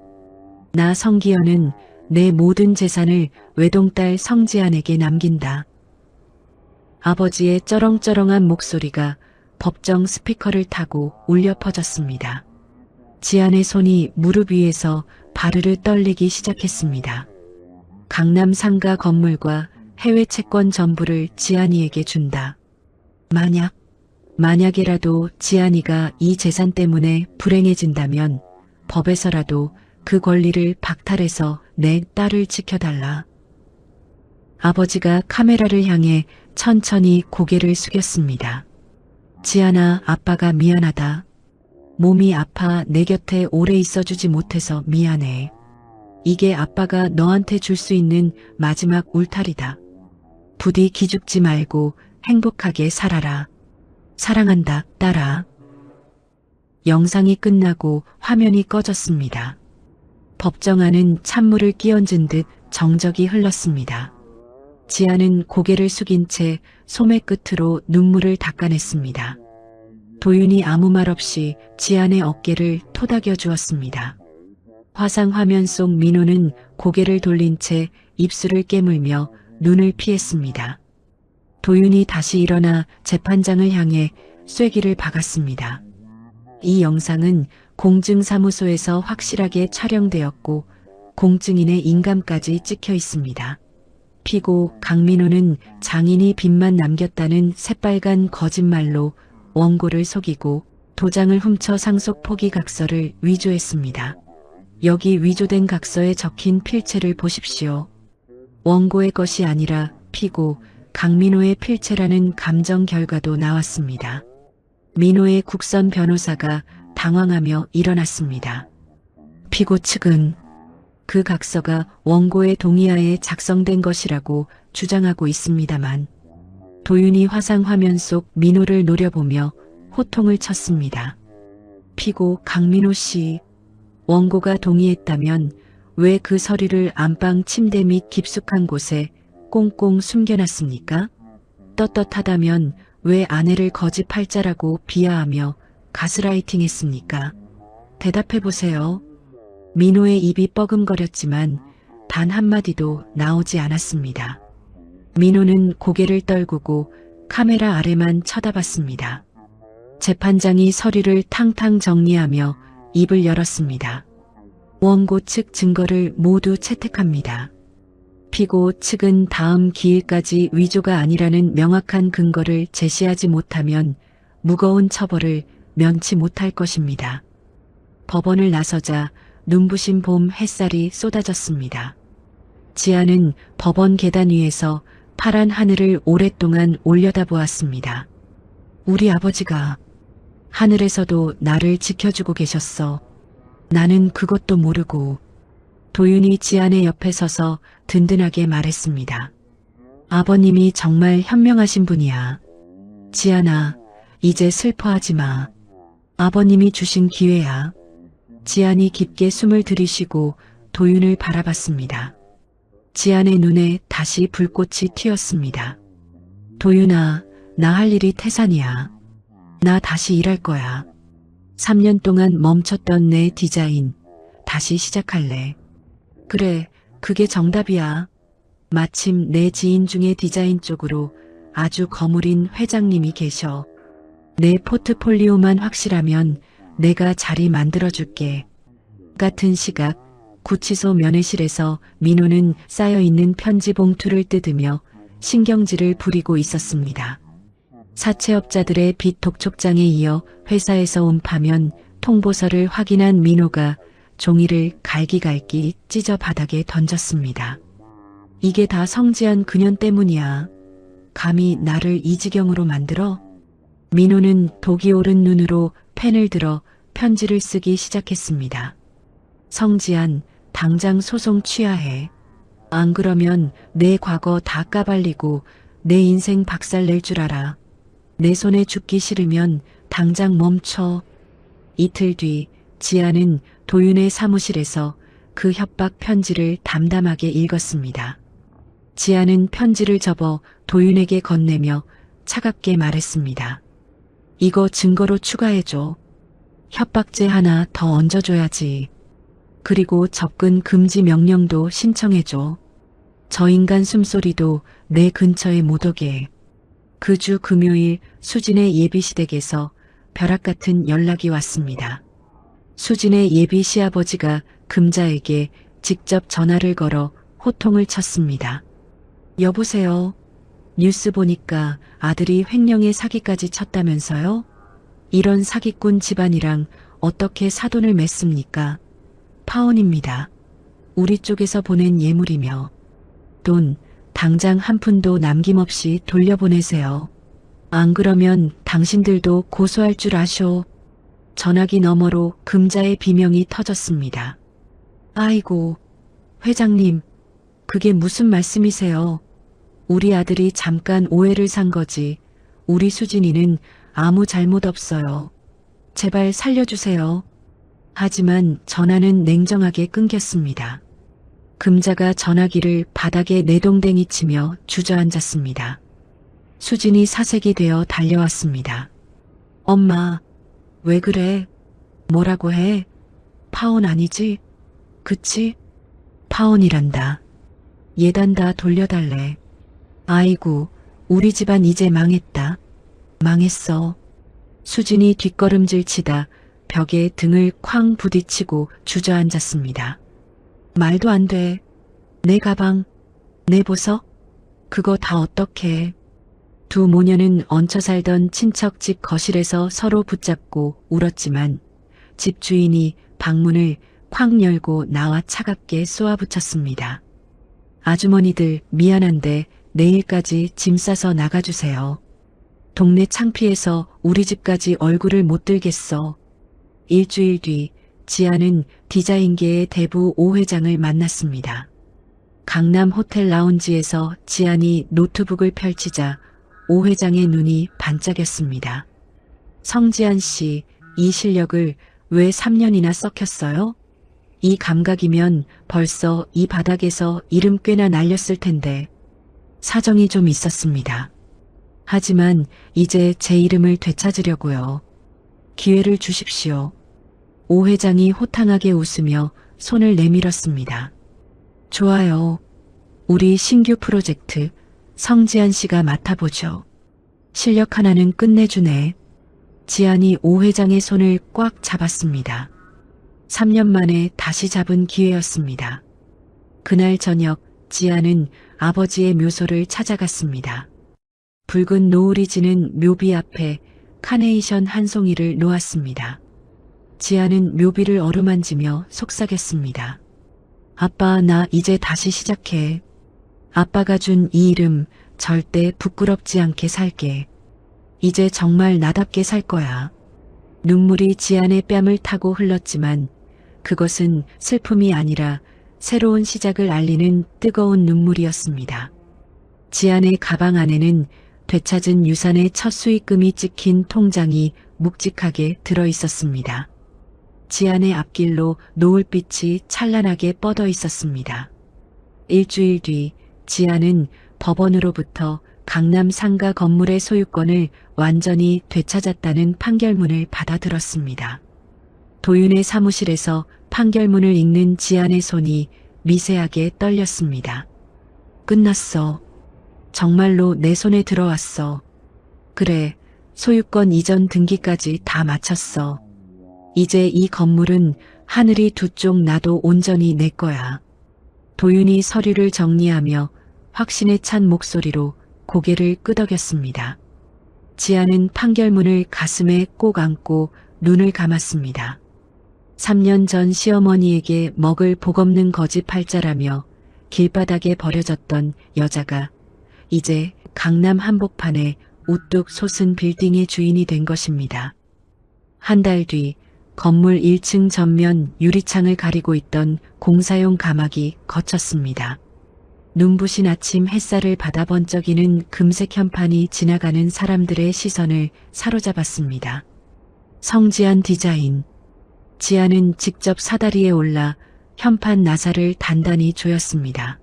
나 성기현은 내 모든 재산을 외동딸 성지안에게 남긴다. 아버지의 쩌렁쩌렁한 목소리가 법정 스피커를 타고 울려 퍼졌습니다. 지안의 손이 무릎 위에서 바르르 떨리기 시작했습니다. 강남 상가 건물과 해외 채권 전부를 지안이에게 준다. 만약이라도 지안이가 이 재산 때문에 불행해진다면 법에서라도 그 권리를 박탈해서 내 딸을 지켜달라. 아버지가 카메라를 향해 천천히 고개를 숙였습니다. 지안아, 아빠가 미안하다. 몸이 아파 내 곁에 오래 있어주지 못해서 미안해. 이게 아빠가 너한테 줄 수 있는 마지막 울타리다. 부디 기죽지 말고 행복하게 살아라. 사랑한다, 딸아. 영상이 끝나고 화면이 꺼졌습니다. 법정 안은 찬물을 끼얹은 듯 정적이 흘렀습니다. 지안은 고개를 숙인 채 소매 끝으로 눈물을 닦아냈습니다. 도윤이 아무 말 없이 지안의 어깨를 토닥여 주었습니다. 화상 화면 속 민호는 고개를 돌린 채 입술을 깨물며 눈을 피했습니다. 도윤이 다시 일어나 재판장을 향해 쐐기를 박았습니다. 이 영상은 공증사무소에서 확실하게 촬영되었고 공증인의 인감까지 찍혀 있습니다. 피고 강민호는 장인이 빚만 남겼다는 새빨간 거짓말로 원고를 속이고 도장을 훔쳐 상속 포기 각서를 위조했습니다. 여기 위조된 각서에 적힌 필체를 보십시오. 원고의 것이 아니라 피고 강민호의 필체라는 감정 결과도 나왔습니다. 민호의 국선 변호사가 당황하며 일어났습니다. 피고 측은 그 각서가 원고의 동의하에 작성된 것이라고 주장하고 있습니다만 도윤이 화상 화면 속 민호를 노려보며 호통을 쳤습니다. 피고 강민호 씨, 원고가 동의했다면 왜 그 서류를 안방 침대 밑 깊숙한 곳에 꽁꽁 숨겨놨습니까? 떳떳하다면 왜 아내를 거짓 팔자라고 비하하며 가스라이팅 했습니까? 대답해보세요. 민호의 입이 뻐금거렸지만 단 한마디도 나오지 않았습니다. 민호는 고개를 떨구고 카메라 아래만 쳐다봤습니다. 재판장이 서류를 탕탕 정리하며 입을 열었습니다. 원고 측 증거를 모두 채택합니다. 피고 측은 다음 기일까지 위조가 아니라는 명확한 근거를 제시하지 못하면 무거운 처벌을 면치 못할 것입니다. 법원을 나서자 눈부신 봄 햇살이 쏟아졌습니다. 지안은 법원 계단 위에서 파란 하늘을 오랫동안 올려다보았습니다. 우리 아버지가 하늘에서도 나를 지켜주고 계셨어. 나는 그것도 모르고. 도윤이 지안의 옆에 서서 든든하게 말했습니다. 아버님이 정말 현명하신 분이야. 지안아, 이제 슬퍼하지 마. 아버님이 주신 기회야. 지안이 깊게 숨을 들이쉬고 도윤을 바라봤습니다. 지안의 눈에 다시 불꽃이 튀었습니다. 도윤아, 나 할 일이 태산이야. 나 다시 일할 거야. 3년 동안 멈췄던 내 디자인, 다시 시작할래. 그래, 그게 정답이야. 마침 내 지인 중에 디자인 쪽으로 아주 거물인 회장님이 계셔. 내 포트폴리오만 확실하면 내가 자리 만들어줄게. 같은 시각 구치소 면회실에서 민호는 쌓여있는 편지 봉투를 뜯으며 신경질을 부리고 있었습니다. 사채업자들의 빚 독촉장에 이어 회사에서 온 파면 통보서를 확인한 민호가 종이를 갈기갈기 찢어 바닥에 던졌습니다. 이게 다 성지한 그년 때문이야. 감히 나를 이 지경으로 만들어? 민호는 독이 오른 눈으로 펜을 들어 편지를 쓰기 시작했습니다. 성지안, 당장 소송 취하해. 안 그러면 내 과거 다 까발리고 내 인생 박살낼 줄 알아. 내 손에 죽기 싫으면 당장 멈춰. 이틀 뒤 지아는 도윤의 사무실에서 그 협박 편지를 담담하게 읽었습니다. 지아는 편지를 접어 도윤에게 건네며 차갑게 말했습니다. 이거 증거로 추가해줘. 협박죄 하나 더 얹어줘야지. 그리고 접근 금지 명령도 신청해줘. 저 인간 숨소리도 내 근처에 못 오게. 그 주 금요일 수진의 예비시댁에서 벼락 같은 연락이 왔습니다. 수진의 예비 시아버지가 금자에게 직접 전화를 걸어 호통을 쳤습니다. 여보세요. 뉴스 보니까 아들이 횡령에 사기까지 쳤다면서요? 이런 사기꾼 집안이랑 어떻게 사돈을 맺습니까? 파혼입니다. 우리 쪽에서 보낸 예물이며 돈 당장 한 푼도 남김없이 돌려보내세요. 안 그러면 당신들도 고소할 줄 아쇼. 전화기 너머로 금자의 비명이 터졌습니다. 아이고, 회장님, 그게 무슨 말씀이세요? 우리 아들이 잠깐 오해를 산 거지. 우리 수진이는 아무 잘못 없어요. 제발 살려주세요. 하지만 전화는 냉정하게 끊겼습니다. 금자가 전화기를 바닥에 내동댕이 치며 주저앉았습니다. 수진이 사색이 되어 달려왔습니다. 엄마, 왜 그래? 뭐라고 해? 파혼 아니지? 그치? 파혼이란다. 예단 다 돌려달래. 아이고, 우리 집안 이제 망했다. 망했어. 수진이 뒷걸음질 치다 벽에 등을 쾅 부딪히고 주저앉았습니다. 말도 안 돼. 내 가방, 내 보석, 그거 다 어떡해. 두 모녀는 얹혀 살던 친척 집 거실에서 서로 붙잡고 울었지만 집 주인이 방문을 쾅 열고 나와 차갑게 쏘아붙였습니다. 아주머니들 미안한데 내일까지 짐 싸서 나가주세요. 동네 창피해서 우리 집까지 얼굴을 못 들겠어. 일주일 뒤 지아는 디자인계의 대부 오 회장을 만났습니다. 강남 호텔 라운지에서 지안이 노트북을 펼치자 오 회장의 눈이 반짝였습니다. 성지안 씨, 이 실력을 왜 3년이나 썩혔어요? 이 감각이면 벌써 이 바닥에서 이름 꽤나 날렸을 텐데. 사정이 좀 있었습니다. 하지만 이제 제 이름을 되찾으려고요. 기회를 주십시오. 오 회장이 호탕하게 웃으며 손을 내밀었습니다. 좋아요. 우리 신규 프로젝트 성지안 씨가 맡아보죠. 실력 하나는 끝내주네. 지안이 오 회장의 손을 꽉 잡았습니다. 3년 만에 다시 잡은 기회였습니다. 그날 저녁 지안은 아버지의 묘소를 찾아갔습니다. 붉은 노을이 지는 묘비 앞에 카네이션 한 송이를 놓았습니다. 지아는 묘비를 어루만지며 속삭였습니다. 아빠, 나 이제 다시 시작해. 아빠가 준 이 이름 절대 부끄럽지 않게 살게. 이제 정말 나답게 살 거야. 눈물이 지안의 뺨을 타고 흘렀지만 그것은 슬픔이 아니라 새로운 시작을 알리는 뜨거운 눈물이었습니다. 지안의 가방 안에는 되찾은 유산의 첫 수익금이 찍힌 통장이 묵직하게 들어 있었습니다. 지안의 앞길로 노을빛이 찬란하게 뻗어 있었습니다. 일주일 뒤 지안은 법원으로부터 강남 상가 건물의 소유권을 완전히 되찾았다는 판결문을 받아들었습니다. 도윤의 사무실에서 판결문을 읽는 지안의 손이 미세하게 떨렸습니다. 끝났어. 정말로 내 손에 들어왔어. 그래, 소유권 이전 등기까지 다 마쳤어. 이제 이 건물은 하늘이 두 쪽 나도 온전히 내 거야. 도윤이 서류를 정리하며 확신에 찬 목소리로 고개를 끄덕였습니다. 지아는 판결문을 가슴에 꼭 안고 눈을 감았습니다. 3년 전 시어머니에게 먹을 복 없는 거지 팔자라며 길바닥에 버려졌던 여자가 이제 강남 한복판에 우뚝 솟은 빌딩의 주인이 된 것입니다. 한 달 뒤 건물 1층 전면 유리창을 가리고 있던 공사용 가막이 걷혔습니다. 눈부신 아침 햇살을 받아 번쩍이는 금색 현판이 지나가는 사람들의 시선을 사로잡았습니다. 성지안 디자인. 지안은 직접 사다리에 올라 현판 나사를 단단히 조였습니다.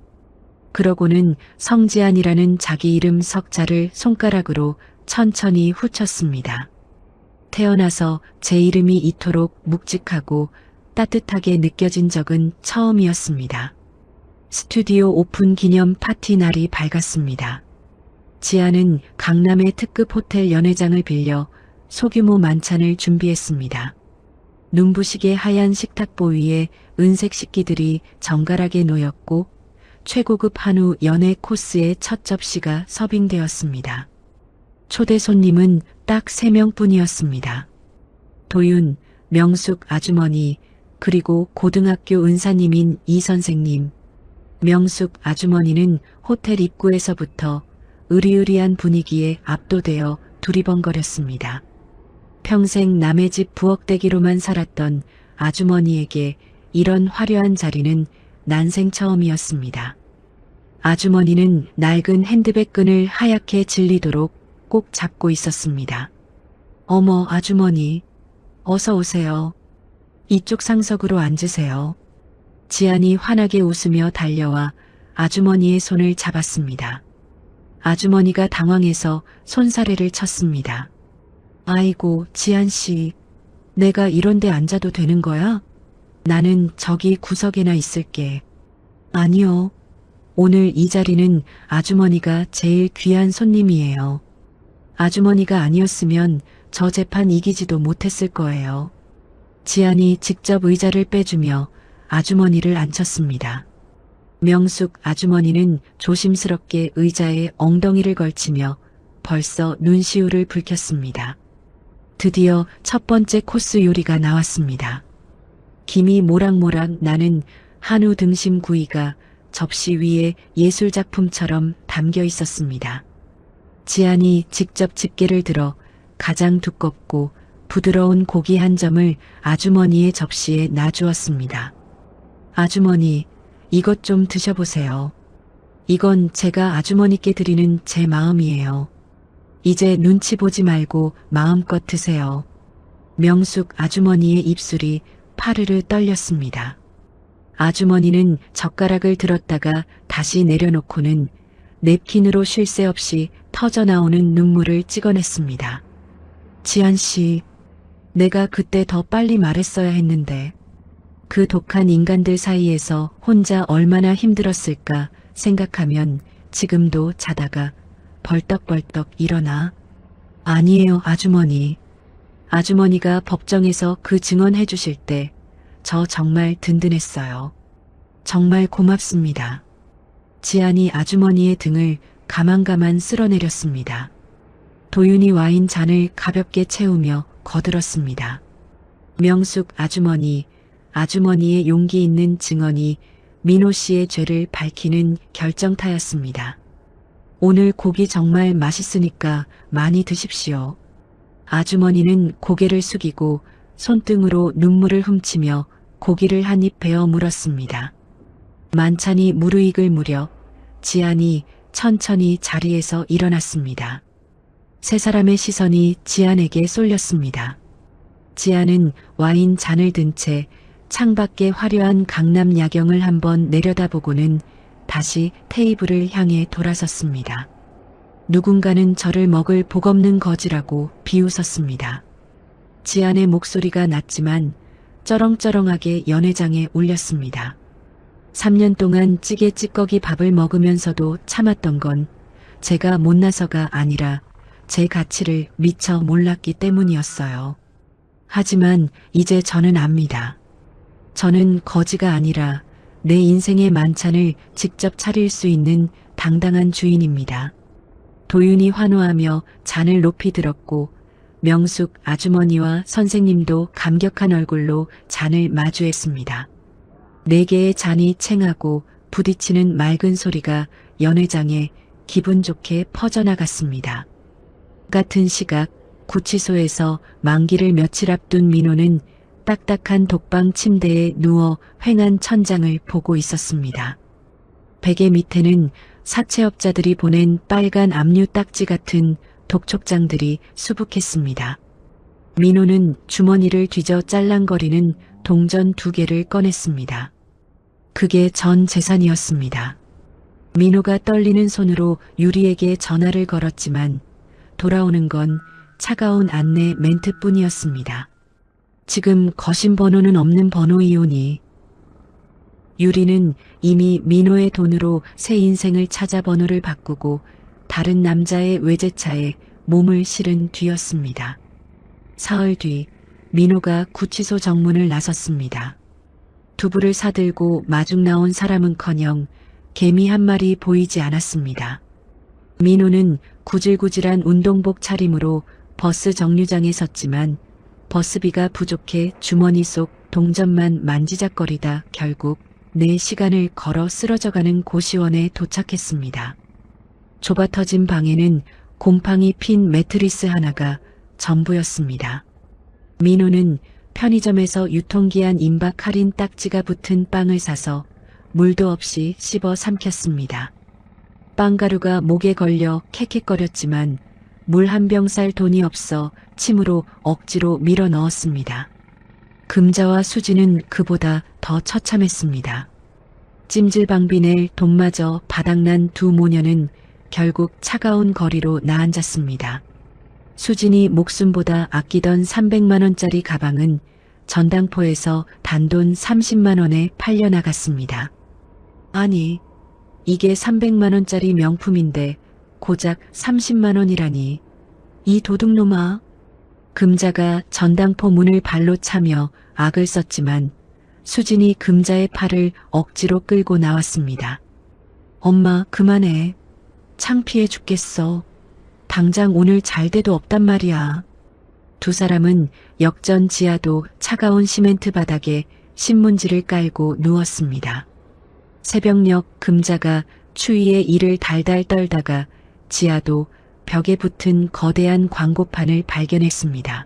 그러고는 성지안이라는 자기 이름 석자를 손가락으로 천천히 훑쳤습니다. 태어나서 제 이름이 이토록 묵직하고 따뜻하게 느껴진 적은 처음이었습니다. 스튜디오 오픈 기념 파티 날이 밝았습니다. 지아는 강남의 특급 호텔 연회장을 빌려 소규모 만찬을 준비했습니다. 눈부시게 하얀 식탁보 위에 은색 식기들이 정갈하게 놓였고 최고급 한우 연회 코스의 첫 접시가 서빙되었습니다. 초대 손님은 딱 3명뿐이었습니다. 도윤, 명숙 아주머니, 그리고 고등학교 은사님인 이 선생님. 명숙 아주머니는 호텔 입구에서부터 으리으리한 분위기에 압도되어 두리번거렸습니다. 평생 남의 집 부엌대기로만 살았던 아주머니에게 이런 화려한 자리는 난생 처음이었습니다. 아주머니는 낡은 핸드백 끈을 하얗게 질리도록 꼭 잡고 있었습니다. 어머, 아주머니, 어서 오세요. 이쪽 상석으로 앉으세요. 지안이 환하게 웃으며 달려와 아주머니의 손을 잡았습니다. 아주머니가 당황해서 손사래를 쳤습니다. 아이고, 지안씨, 내가 이런 데 앉아도 되는 거야? 나는 저기 구석에나 있을게. 아니요. 오늘 이 자리는 아주머니가 제일 귀한 손님이에요. 아주머니가 아니었으면 저 재판 이기지도 못했을 거예요. 지안이 직접 의자를 빼주며 아주머니를 앉혔습니다. 명숙 아주머니는 조심스럽게 의자에 엉덩이를 걸치며 벌써 눈시울을 붉혔습니다. 드디어 첫 번째 코스 요리가 나왔습니다. 김이 모락모락 나는 한우 등심 구이가 접시 위에 예술작품처럼 담겨 있었습니다. 지안이 직접 집게를 들어 가장 두껍고 부드러운 고기 한 점을 아주머니의 접시에 놔주었습니다. 아주머니, 이것 좀 드셔보세요. 이건 제가 아주머니께 드리는 제 마음이에요. 이제 눈치 보지 말고 마음껏 드세요. 명숙 아주머니의 입술이 파르르 떨렸습니다. 아주머니는 젓가락을 들었다가 다시 내려놓고는 냅킨으로 쉴 새 없이 터져나오는 눈물을 찍어냈습니다. 지안씨, 내가 그때 더 빨리 말했어야 했는데 그 독한 인간들 사이에서 혼자 얼마나 힘들었을까 생각하면 지금도 자다가 벌떡벌떡 일어나. 아니에요, 아주머니. 아주머니가 법정에서 그 증언해 주실 때 저 정말 든든했어요. 정말 고맙습니다. 지안이 아주머니의 등을 가만가만 쓸어내렸습니다. 도윤이 와인 잔을 가볍게 채우며 거들었습니다. 명숙 아주머니, 아주머니의 용기 있는 증언이 민호 씨의 죄를 밝히는 결정타였습니다. 오늘 고기 정말 맛있으니까 많이 드십시오. 아주머니는 고개를 숙이고 손등으로 눈물을 훔치며 고기를 한 입 베어 물었습니다. 만찬이 무르익을 무렵 지안이 천천히 자리에서 일어났습니다. 세 사람의 시선이 지안에게 쏠렸습니다. 지안은 와인 잔을 든 채 창밖의 화려한 강남 야경을 한번 내려다보고는 다시 테이블을 향해 돌아섰습니다. 누군가는 저를 먹을 복 없는 거지라고 비웃었습니다. 지안의 목소리가 낮지만 쩌렁쩌렁하게 연회장에 울렸습니다. 3년 동안 찌개 찌꺼기 밥을 먹으면서도 참았던 건 제가 못나서가 아니라 제 가치를 미처 몰랐기 때문이었어요. 하지만 이제 저는 압니다. 저는 거지가 아니라 내 인생의 만찬을 직접 차릴 수 있는 당당한 주인입니다. 도윤이 환호하며 잔을 높이 들었고 명숙 아주머니와 선생님도 감격한 얼굴로 잔을 마주했습니다. 4개의 잔이 챙하고 부딪히는 맑은 소리가 연회장에 기분 좋게 퍼져나갔습니다. 같은 시각 구치소에서 만기를 며칠 앞둔 민호는 딱딱한 독방 침대에 누워 휑한 천장을 보고 있었습니다. 베개 밑에는 사채업자들이 보낸 빨간 압류 딱지 같은 독촉장들이 수북했습니다. 민호는 주머니를 뒤져 짤랑거리는 동전 2개를 꺼냈습니다. 그게 전 재산이었습니다. 민호가 떨리는 손으로 유리에게 전화를 걸었지만 돌아오는 건 차가운 안내 멘트뿐이었습니다. 지금 거신 번호는 없는 번호이오니. 유리는 이미 민호의 돈으로 새 인생을 찾아 번호를 바꾸고 다른 남자의 외제차에 몸을 실은 뒤였습니다. 사흘 뒤 민호가 구치소 정문을 나섰습니다. 두부를 사들고 마중 나온 사람은커녕 개미 한 마리 보이지 않았습니다. 민호는 구질구질한 운동복 차림으로 버스 정류장에 섰지만 버스비가 부족해 주머니 속 동전만 만지작거리다 결국 4시간을 걸어 쓰러져가는 고시원에 도착했습니다. 좁아터진 방에는 곰팡이 핀 매트리스 하나가 전부였습니다. 민호는 편의점에서 유통기한 임박 할인 딱지가 붙은 빵을 사서 물도 없이 씹어 삼켰습니다. 빵가루가 목에 걸려 캑캑거렸지만 물 한 병 쌀 돈이 없어 침으로 억지로 밀어 넣었습니다. 금자와 수지는 그보다 더 처참했습니다. 찜질방비 낼 돈마저 바닥난 두 모녀는 결국 차가운 거리로 나앉았습니다. 수진이 목숨보다 아끼던 300만 원짜리 가방은 전당포에서 단돈 30만 원에 팔려나갔습니다. 아니, 이게 300만 원짜리 명품인데 고작 30만 원이라니. 이 도둑놈아. 금자가 전당포 문을 발로 차며 악을 썼지만 수진이 금자의 팔을 억지로 끌고 나왔습니다. 엄마, 그만해. 창피해 죽겠어. 당장 오늘 잘 돼도 없단 말이야. 두 사람은 역전 지하도 차가운 시멘트 바닥에 신문지를 깔고 누웠습니다. 새벽녘 금자가 추위에 이를 달달 떨다가 지하도 벽에 붙은 거대한 광고판을 발견했습니다.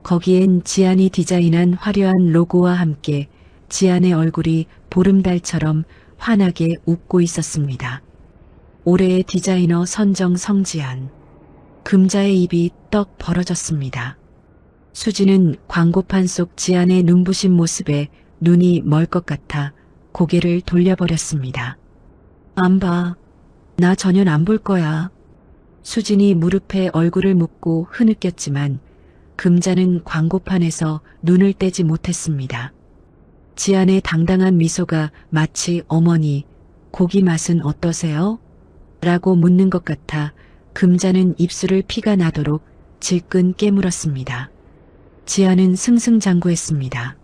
거기엔 지안이 디자인한 화려한 로고와 함께 지안의 얼굴이 보름달처럼 환하게 웃고 있었습니다. 올해의 디자이너 선정 성지안. 금자의 입이 떡 벌어졌습니다. 수지는 광고판 속 지안의 눈부신 모습에 눈이 멀 것 같아 고개를 돌려버렸습니다. 안 봐. 나 전혀 안 볼 거야. 수진이 무릎에 얼굴을 묻고 흐느꼈지만 금자는 광고판에서 눈을 떼지 못했습니다. 지안의 당당한 미소가 마치 어머니, 고기 맛은 어떠세요? 라고 묻는 것 같아 금자는 입술을 피가 나도록 질끈 깨물었습니다. 지안은 승승장구했습니다.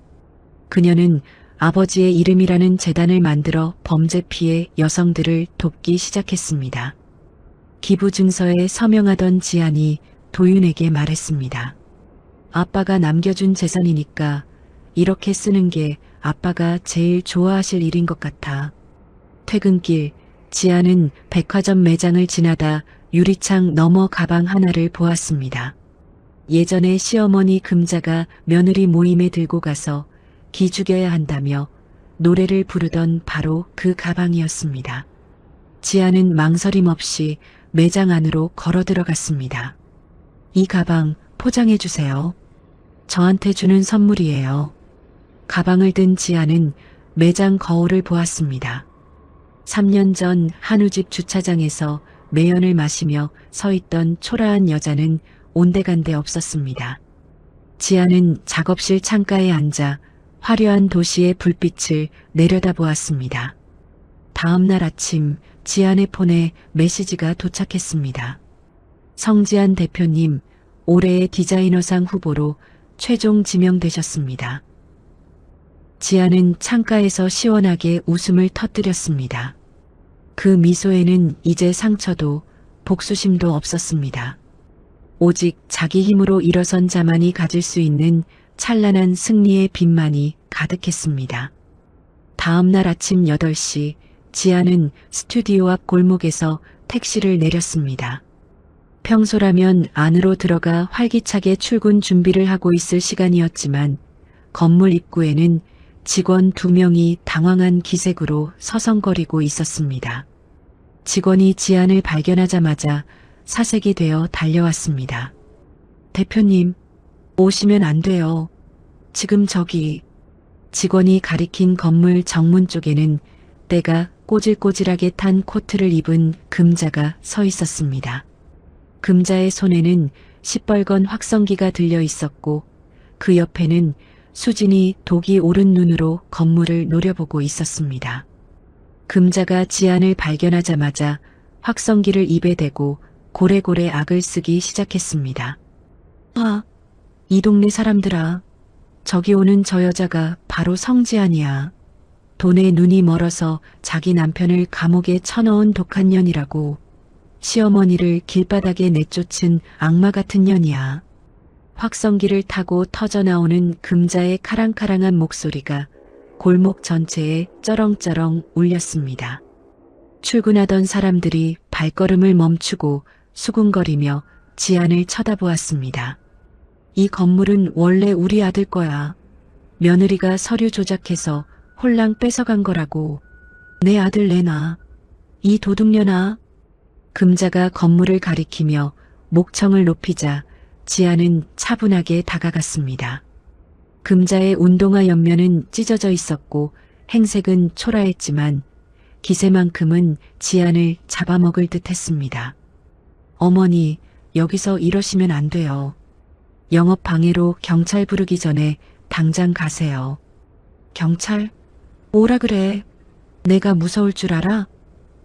그녀는 아버지의 이름이라는 재단을 만들어 범죄 피해 여성들을 돕기 시작했습니다. 기부 증서에 서명하던 지안이 도윤에게 말했습니다. 아빠가 남겨준 재산이니까 이렇게 쓰는 게 아빠가 제일 좋아하실 일인 것 같아. 퇴근길 지안은 백화점 매장을 지나다 유리창 너머 가방 하나를 보았습니다. 예전에 시어머니 금자가 며느리 모임에 들고 가서 기죽여야 한다며 노래를 부르던 바로 그 가방이었습니다. 지안은 망설임 없이 매장 안으로 걸어 들어갔습니다. 이 가방 포장해 주세요. 저한테 주는 선물이에요. 가방을 든 지아는 매장 거울을 보았습니다. 3년 전 한우집 주차장에서 매연을 마시며 서 있던 초라한 여자는 온데간데 없었습니다. 지아는 작업실 창가에 앉아 화려한 도시의 불빛을 내려다보았습니다. 다음 날 아침 지안의 폰에 메시지가 도착했습니다. 성지안 대표님, 올해의 디자이너상 후보로 최종 지명되셨습니다. 지안은 창가에서 시원하게 웃음을 터뜨렸습니다. 그 미소에는 이제 상처도 복수심도 없었습니다. 오직 자기 힘으로 일어선 자만이 가질 수 있는 찬란한 승리의 빛만이 가득했습니다. 다음 날 아침 8시 지아는 스튜디오 앞 골목에서 택시를 내렸습니다. 평소라면 안으로 들어가 활기차게 출근 준비를 하고 있을 시간이었지만 건물 입구에는 직원 2명이 당황한 기색으로 서성거리고 있었습니다. 직원이 지안을 발견하자마자 사색이 되어 달려왔습니다. 대표님, 오시면 안 돼요. 지금 저기. 직원이 가리킨 건물 정문 쪽에는 때가 꼬질꼬질하게 탄 코트를 입은 금자가 서 있었습니다. 금자의 손에는 시뻘건 확성기가 들려 있었고 그 옆에는 수진이 독이 오른 눈으로 건물을 노려보고 있었습니다. 금자가 지안을 발견하자마자 확성기를 입에 대고 고래고래 악을 쓰기 시작했습니다. 아, 이 동네 사람들아. 저기 오는 저 여자가 바로 성지안이야. 돈에 눈이 멀어서 자기 남편을 감옥에 쳐넣은 독한 년이라고. 시어머니를 길바닥에 내쫓은 악마 같은 년이야. 확성기를 타고 터져나오는 금자의 카랑카랑한 목소리가 골목 전체에 쩌렁쩌렁 울렸습니다. 출근하던 사람들이 발걸음을 멈추고 수군거리며 지안을 쳐다보았습니다. 이 건물은 원래 우리 아들 거야. 며느리가 서류 조작해서 홀랑 뺏어간 거라고. 내 아들 내놔. 이 도둑년아. 금자가 건물을 가리키며 목청을 높이자 지아는 차분하게 다가갔습니다. 금자의 운동화 옆면은 찢어져 있었고 행색은 초라했지만 기세만큼은 지안을 잡아먹을 듯 했습니다. 어머니, 여기서 이러시면 안 돼요. 영업 방해로 경찰 부르기 전에 당장 가세요. 경찰? 뭐라 그래? 내가 무서울 줄 알아?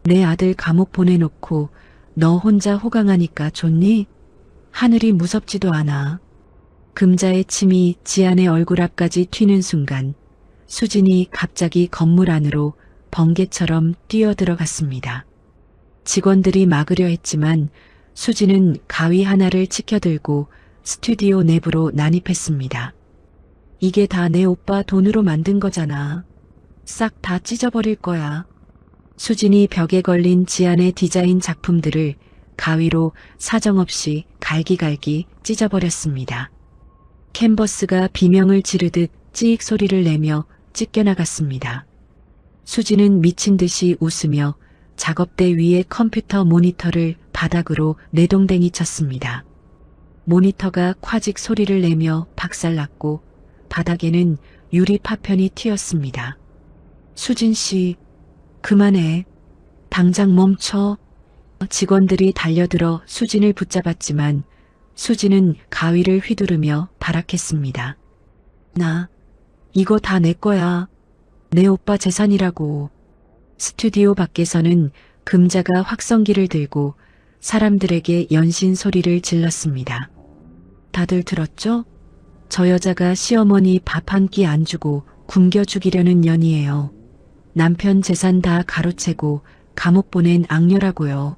내 아들 감옥 보내놓고 너 혼자 호강하니까 좋니? 하늘이 무섭지도 않아. 금자의 침이 지안의 얼굴 앞까지 튀는 순간 수진이 갑자기 건물 안으로 번개처럼 뛰어들어갔습니다. 직원들이 막으려 했지만 수진은 가위 하나를 치켜들고 스튜디오 내부로 난입했습니다. 이게 다 내 오빠 돈으로 만든 거잖아. 싹 다 찢어버릴 거야. 수진이 벽에 걸린 지안의 디자인 작품들을 가위로 사정없이 갈기갈기 찢어버렸습니다. 캔버스가 비명을 지르듯 찌익 소리를 내며 찢겨나갔습니다. 수진은 미친 듯이 웃으며 작업대 위의 컴퓨터 모니터를 바닥으로 내동댕이 쳤습니다. 모니터가 콰직 소리를 내며 박살났고 바닥에는 유리 파편이 튀었습니다. 수진 씨, 그만해. 당장 멈춰. 직원들이 달려들어 수진을 붙잡았지만 수진은 가위를 휘두르며 발악했습니다. 나, 이거 다 내 거야. 내 오빠 재산이라고. 스튜디오 밖에서는 금자가 확성기를 들고 사람들에게 연신 소리를 질렀습니다. 다들 들었죠? 저 여자가 시어머니 밥 한 끼 안 주고 굶겨 죽이려는 년이에요. 남편 재산 다 가로채고 감옥 보낸 악녀라고요.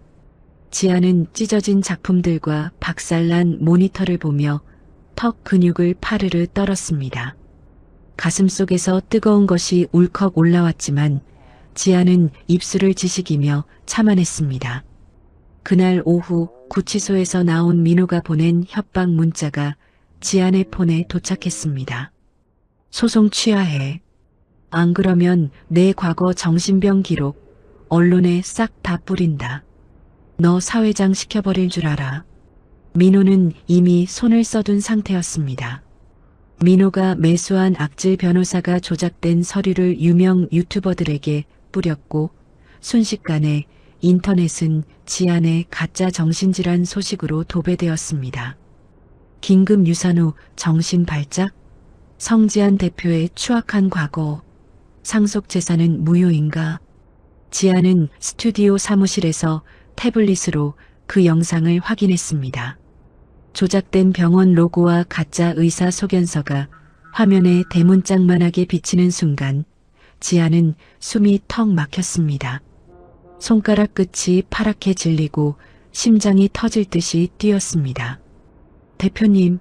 지아는 찢어진 작품들과 박살난 모니터를 보며 턱 근육을 파르르 떨었습니다. 가슴속에서 뜨거운 것이 울컥 올라왔지만 지아는 입술을 지식이며 참아냈습니다. 그날 오후 구치소에서 나온 민호가 보낸 협박 문자가 지안의 폰에 도착했습니다. 소송 취하해. 안 그러면 내 과거 정신병 기록 언론에 싹 다 뿌린다. 너 사회장 시켜버릴 줄 알아. 민호는 이미 손을 써둔 상태였습니다. 민호가 매수한 악질 변호사가 조작된 서류를 유명 유튜버들에게 뿌렸고 순식간에 인터넷은 지안의 가짜 정신질환 소식으로 도배되었습니다. 긴급 유산 후 정신 발작? 성지안 대표의 추악한 과거, 상속 재산은 무효인가? 지안은 스튜디오 사무실에서 태블릿으로 그 영상을 확인했습니다. 조작된 병원 로고와 가짜 의사 소견서가 화면에 대문짝만하게 비치는 순간 지안은 숨이 턱 막혔습니다. 손가락 끝이 파랗게 질리고 심장이 터질 듯이 뛰었습니다. 대표님,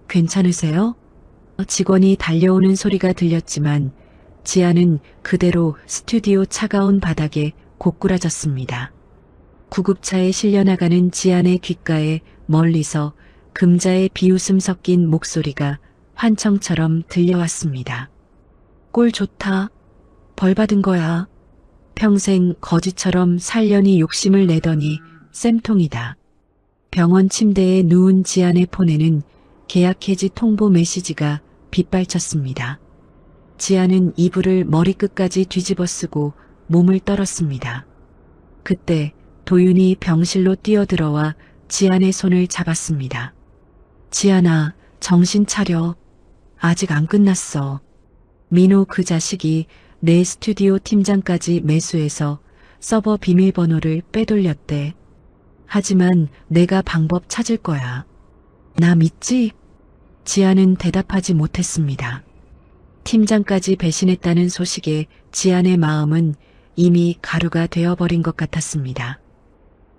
괜찮으세요? 직원이 달려오는 소리가 들렸지만 지안은 그대로 스튜디오 차가운 바닥에 고꾸라졌습니다. 구급차에 실려나가는 지안의 귓가에 멀리서 금자의 비웃음 섞인 목소리가 환청처럼 들려왔습니다. 꼴 좋다. 벌 받은 거야. 평생 거지처럼 살려니 욕심을 내더니 쌤통이다. 병원 침대에 누운 지안의 폰에는 계약 해지 통보 메시지가 빗발쳤습니다. 지안은 이불을 머리끝까지 뒤집어 쓰고 몸을 떨었습니다. 그때 도윤이 병실로 뛰어들어와 지안의 손을 잡았습니다. 지안아, 정신 차려. 아직 안 끝났어. 민호 그 자식이 내 스튜디오 팀장까지 매수해서 서버 비밀번호를 빼돌렸대. 하지만 내가 방법 찾을 거야. 나 믿지? 지안은 대답하지 못했습니다. 팀장까지 배신했다는 소식에 지안의 마음은 이미 가루가 되어버린 것 같았습니다.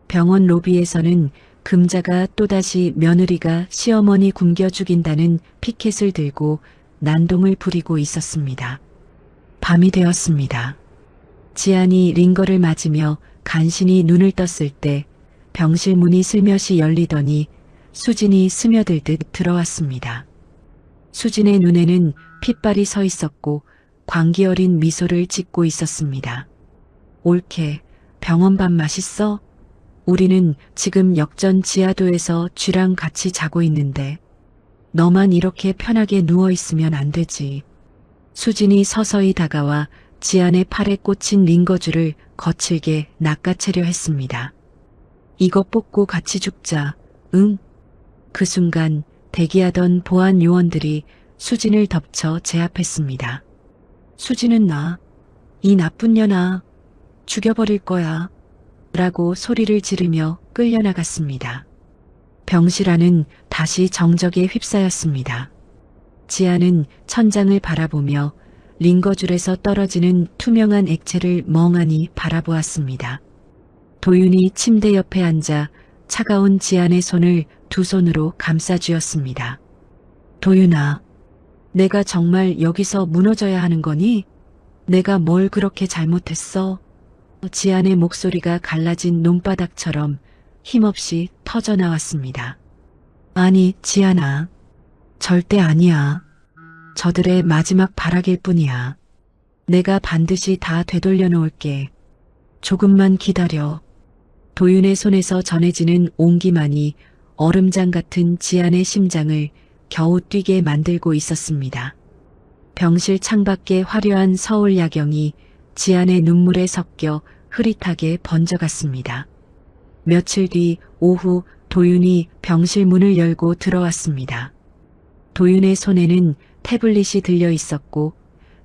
병원 로비에서는 금자가 또다시 며느리가 시어머니 굶겨 죽인다는 피켓을 들고 난동을 부리고 있었습니다. 밤이 되었습니다. 지안이 링거를 맞으며 간신히 눈을 떴을 때 병실 문이 슬며시 열리더니 수진이 스며들듯 들어왔습니다. 수진의 눈에는 핏발이 서 있었고 광기 어린 미소를 짓고 있었습니다. 옳게 병원밥 맛있어? 우리는 지금 역전 지하도에서 쥐랑 같이 자고 있는데 너만 이렇게 편하게 누워있으면 안 되지. 수진이 서서히 다가와 지안의 팔에 꽂힌 링거줄을 거칠게 낚아채려 했습니다. 이거 뽑고 같이 죽자. 응? 그 순간 대기하던 보안 요원들이 수진을 덮쳐 제압했습니다. 수진은 이 나쁜 년아, 죽여버릴 거야. 라고 소리를 지르며 끌려나갔습니다. 병실 안은 다시 정적에 휩싸였습니다. 지안은 천장을 바라보며 링거줄에서 떨어지는 투명한 액체를 멍하니 바라보았습니다. 도윤이 침대 옆에 앉아 차가운 지안의 손을 두 손으로 감싸쥐었습니다. 도윤아, 내가 정말 여기서 무너져야 하는 거니? 내가 뭘 그렇게 잘못했어? 지안의 목소리가 갈라진 논바닥처럼 힘없이 터져나왔습니다. 아니, 지안아. 절대 아니야. 저들의 마지막 발악일 뿐이야. 내가 반드시 다 되돌려 놓을게. 조금만 기다려. 도윤의 손에서 전해지는 온기만이 얼음장 같은 지안의 심장을 겨우 뛰게 만들고 있었습니다. 병실 창밖의 화려한 서울 야경이 지안의 눈물에 섞여 흐릿하게 번져갔습니다. 며칠 뒤 오후 도윤이 병실 문을 열고 들어왔습니다. 도윤의 손에는 태블릿이 들려 있었고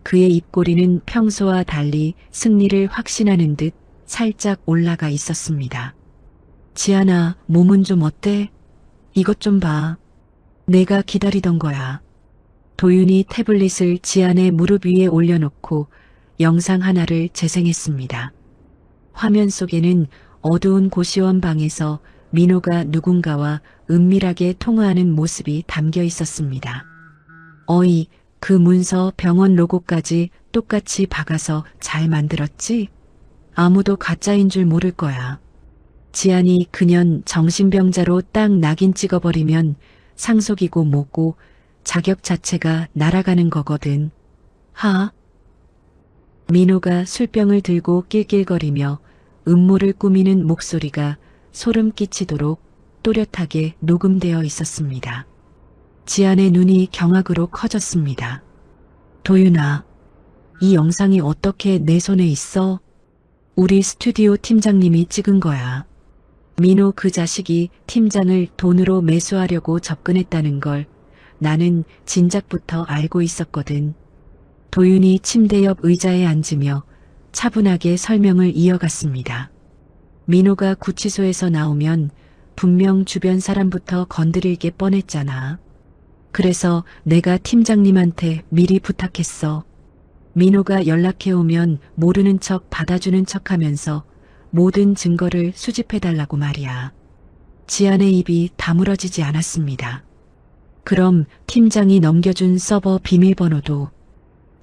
그의 입꼬리는 평소와 달리 승리를 확신하는 듯 살짝 올라가 있었습니다. 지안아, 몸은 좀 어때? 이것 좀 봐. 내가 기다리던 거야. 도윤이 태블릿을 지안의 무릎 위에 올려놓고 영상 하나를 재생했습니다. 화면 속에는 어두운 고시원 방에서 민호가 누군가와 은밀하게 통화하는 모습이 담겨 있었습니다. 어이, 그 문서 병원 로고까지 똑같이 박아서 잘 만들었지? 아무도 가짜인 줄 모를 거야. 지안이 그년 정신병자로 딱 낙인 찍어버리면 상속이고 뭐고 자격 자체가 날아가는 거거든. 하? 민호가 술병을 들고 낄낄거리며 음모를 꾸미는 목소리가 소름 끼치도록 또렷하게 녹음되어 있었습니다. 지안의 눈이 경악으로 커졌습니다. 도윤아, 이 영상이 어떻게 내 손에 있어? 우리 스튜디오 팀장님이 찍은 거야. 민호 그 자식이 팀장을 돈으로 매수하려고 접근했다는 걸 나는 진작부터 알고 있었거든. 도윤이 침대 옆 의자에 앉으며 차분하게 설명을 이어갔습니다. 민호가 구치소에서 나오면 분명 주변 사람부터 건드릴 게 뻔했잖아. 그래서 내가 팀장님한테 미리 부탁했어. 민호가 연락해오면 모르는 척 받아주는 척하면서 모든 증거를 수집해달라고 말이야. 지안의 입이 다물어지지 않았습니다. 그럼 팀장이 넘겨준 서버 비밀번호도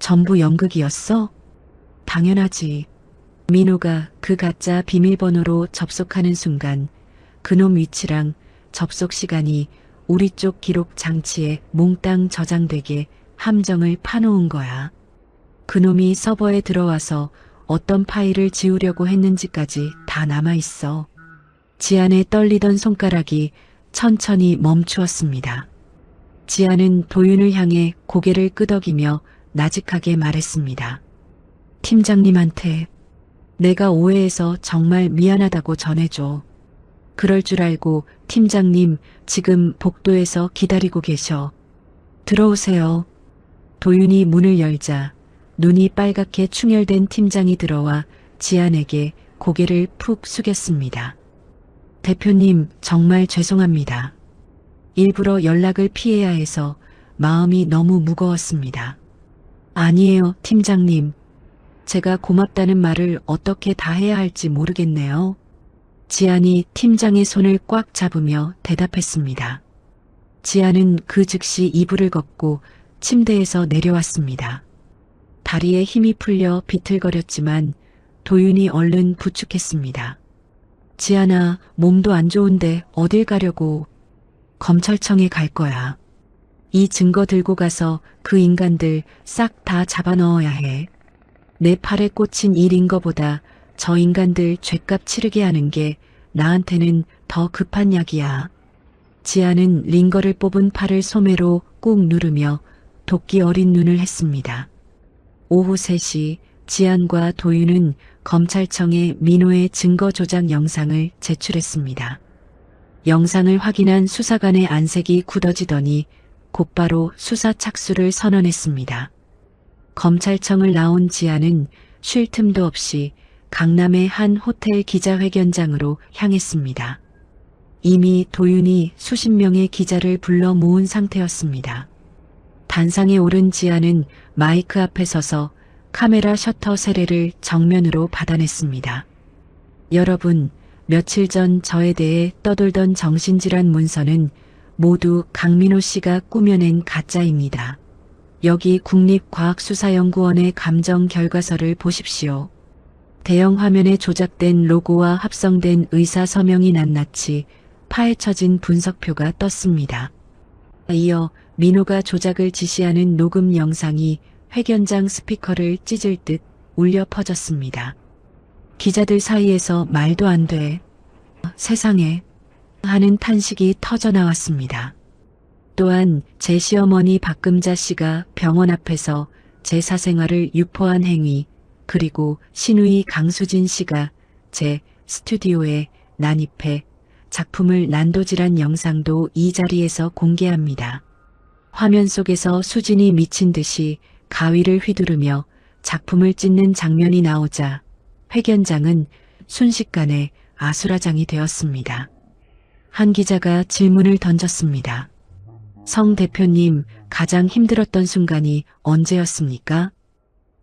전부 연극이었어? 당연하지. 민호가 그 가짜 비밀번호로 접속하는 순간 그놈 위치랑 접속 시간이 우리 쪽 기록 장치에 몽땅 저장되게 함정을 파놓은 거야. 그놈이 서버에 들어와서 어떤 파일을 지우려고 했는지까지 다 남아있어. 지안의 떨리던 손가락이 천천히 멈추었습니다. 지안은 도윤을 향해 고개를 끄덕이며 나직하게 말했습니다. 팀장님한테 내가 오해해서 정말 미안하다고 전해줘. 그럴 줄 알고 팀장님 지금 복도에서 기다리고 계셔. 들어오세요. 도윤이 문을 열자 눈이 빨갛게 충혈된 팀장이 들어와 지안에게 고개를 푹 숙였습니다. 대표님 정말 죄송합니다. 일부러 연락을 피해야 해서 마음이 너무 무거웠습니다. 아니에요, 팀장님. 제가 고맙다는 말을 어떻게 다 해야 할지 모르겠네요. 지안이 팀장의 손을 꽉 잡으며 대답했습니다. 지안은 그 즉시 이불을 걷고 침대에서 내려왔습니다. 다리에 힘이 풀려 비틀거렸지만 도윤이 얼른 부축했습니다. 지안아, 몸도 안 좋은데 어딜 가려고? 검찰청에 갈 거야. 이 증거 들고 가서 그 인간들 싹 다 잡아넣어야 해. 내 팔에 꽂힌 이 링거보다 저 인간들 죗값 치르게 하는 게 나한테는 더 급한 약이야. 지안은 링거를 뽑은 팔을 소매로 꾹 누르며 도끼 어린 눈을 했습니다. 오후 3시 지안과 도윤은 검찰청에 민호의 증거 조작 영상을 제출했습니다. 영상을 확인한 수사관의 안색이 굳어지더니 곧바로 수사 착수를 선언했습니다. 검찰청을 나온 지안은 쉴 틈도 없이 강남의 한 호텔 기자회견장으로 향했습니다. 이미 도윤이 수십 명의 기자를 불러 모은 상태였습니다. 단상에 오른 지안은 마이크 앞에 서서 카메라 셔터 세례를 정면으로 받아냈습니다. 여러분, 며칠 전 저에 대해 떠돌던 정신질환 문서는 모두 강민호 씨가 꾸며낸 가짜입니다. 여기 국립과학수사연구원의 감정 결과서를 보십시오. 대형 화면에 조작된 로고와 합성된 의사 서명이 낱낱이 파헤쳐진 분석표가 떴습니다. 이어 민호가 조작을 지시하는 녹음 영상이 회견장 스피커를 찢을 듯 울려 퍼졌습니다. 기자들 사이에서 말도 안 돼. 세상에 하는 탄식이 터져나왔습니다. 또한 제 시어머니 박금자 씨가 병원 앞에서 제 사생활을 유포한 행위, 그리고 신우이 강수진 씨가 제 스튜디오에 난입해 작품을 난도질한 영상도 이 자리에서 공개합니다. 화면 속에서 수진이 미친 듯이 가위를 휘두르며 작품을 찢는 장면이 나오자 회견장은 순식간에 아수라장이 되었습니다. 한 기자가 질문을 던졌습니다. 성 대표님, 가장 힘들었던 순간이 언제였습니까?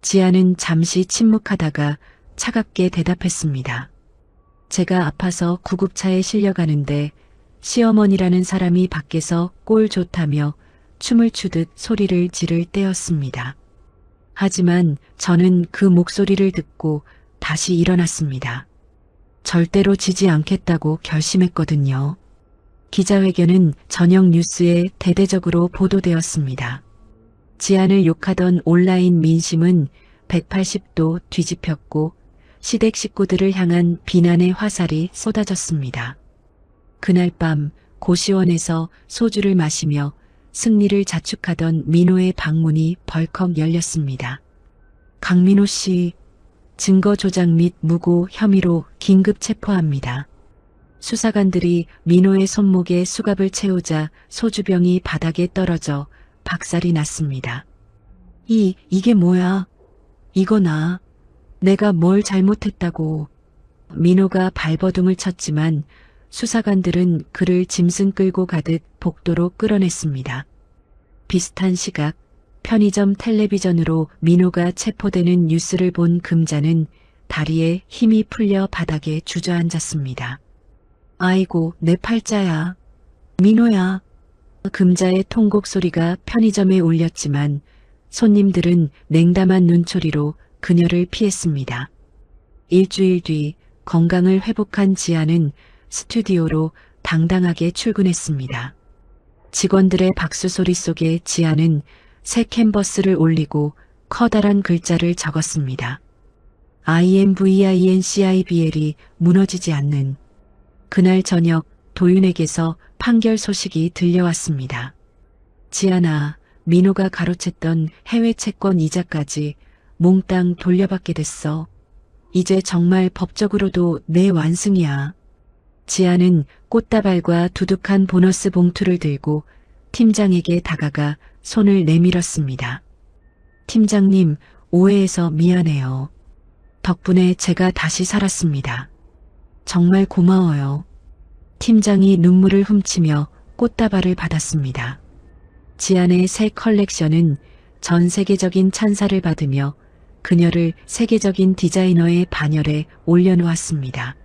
지안은 잠시 침묵하다가 차갑게 대답했습니다. 제가 아파서 구급차에 실려가는데 시어머니라는 사람이 밖에서 꼴 좋다며 춤을 추듯 소리를 지를 때였습니다. 하지만 저는 그 목소리를 듣고 다시 일어났습니다. 절대로 지지 않겠다고 결심했거든요. 기자회견은 저녁 뉴스에 대대적으로 보도되었습니다. 지안을 욕하던 온라인 민심은 180도 뒤집혔고 시댁 식구들을 향한 비난의 화살이 쏟아졌습니다. 그날 밤 고시원에서 소주를 마시며 승리를 자축하던 민호의 방문이 벌컥 열렸습니다. 강민호 씨, 증거 조작 및 무고 혐의로 긴급 체포합니다. 수사관들이 민호의 손목에 수갑을 채우자 소주병이 바닥에 떨어져 박살이 났습니다. 이게 뭐야? 이거나. 내가 뭘 잘못했다고. 민호가 발버둥을 쳤지만 수사관들은 그를 짐승 끌고 가듯 복도로 끌어냈습니다. 비슷한 시각 편의점 텔레비전으로 민호가 체포되는 뉴스를 본 금자는 다리에 힘이 풀려 바닥에 주저앉았습니다. 아이고, 내 팔자야. 민호야. 금자의 통곡 소리가 편의점에 울렸지만 손님들은 냉담한 눈초리로 그녀를 피했습니다. 일주일 뒤 건강을 회복한 지아는 스튜디오로 당당하게 출근했습니다. 직원들의 박수 소리 속에 지아는 새 캔버스를 올리고 커다란 글자를 적었습니다. IMVINCIBL이 무너지지 않는. 그날 저녁 도윤에게서 판결 소식이 들려왔습니다. 지아나, 민호가 가로챘던 해외 채권 이자까지 몽땅 돌려받게 됐어. 이제 정말 법적으로도 내 완승이야. 지아는 꽃다발과 두둑한 보너스 봉투를 들고 팀장에게 다가가 손을 내밀었습니다. 팀장님, 오해해서 미안해요. 덕분에 제가 다시 살았습니다. 정말 고마워요. 팀장이 눈물을 훔치며 꽃다발을 받았습니다. 지안의 새 컬렉션은 전 세계적인 찬사를 받으며 그녀를 세계적인 디자이너의 반열에 올려놓았습니다.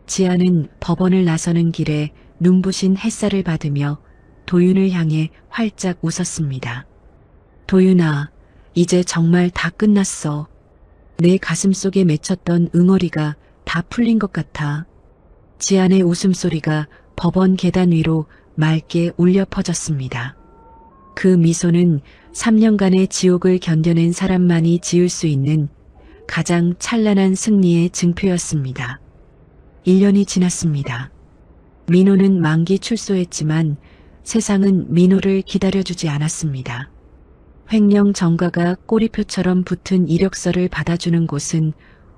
지아는 법원을 나서는 길에 눈부신 햇살을 받으며 도윤을 향해 활짝 웃었습니다. 도윤아, 이제 정말 다 끝났어. 내 가슴속에 맺혔던 응어리가 다 풀린 것 같아. 지안의 웃음소리가 법원 계단 위로 맑게 울려 퍼졌습니다. 그 미소는 3년간의 지옥을 견뎌낸 사람만이 지을 수 있는 가장 찬란한 승리의 증표였습니다. 1년이 지났습니다. 민호는 만기 출소했지만 세상은 민호를 기다려주지 않았습니다. 횡령 전가가 꼬리표처럼 붙은 이력서를 받아주는 곳은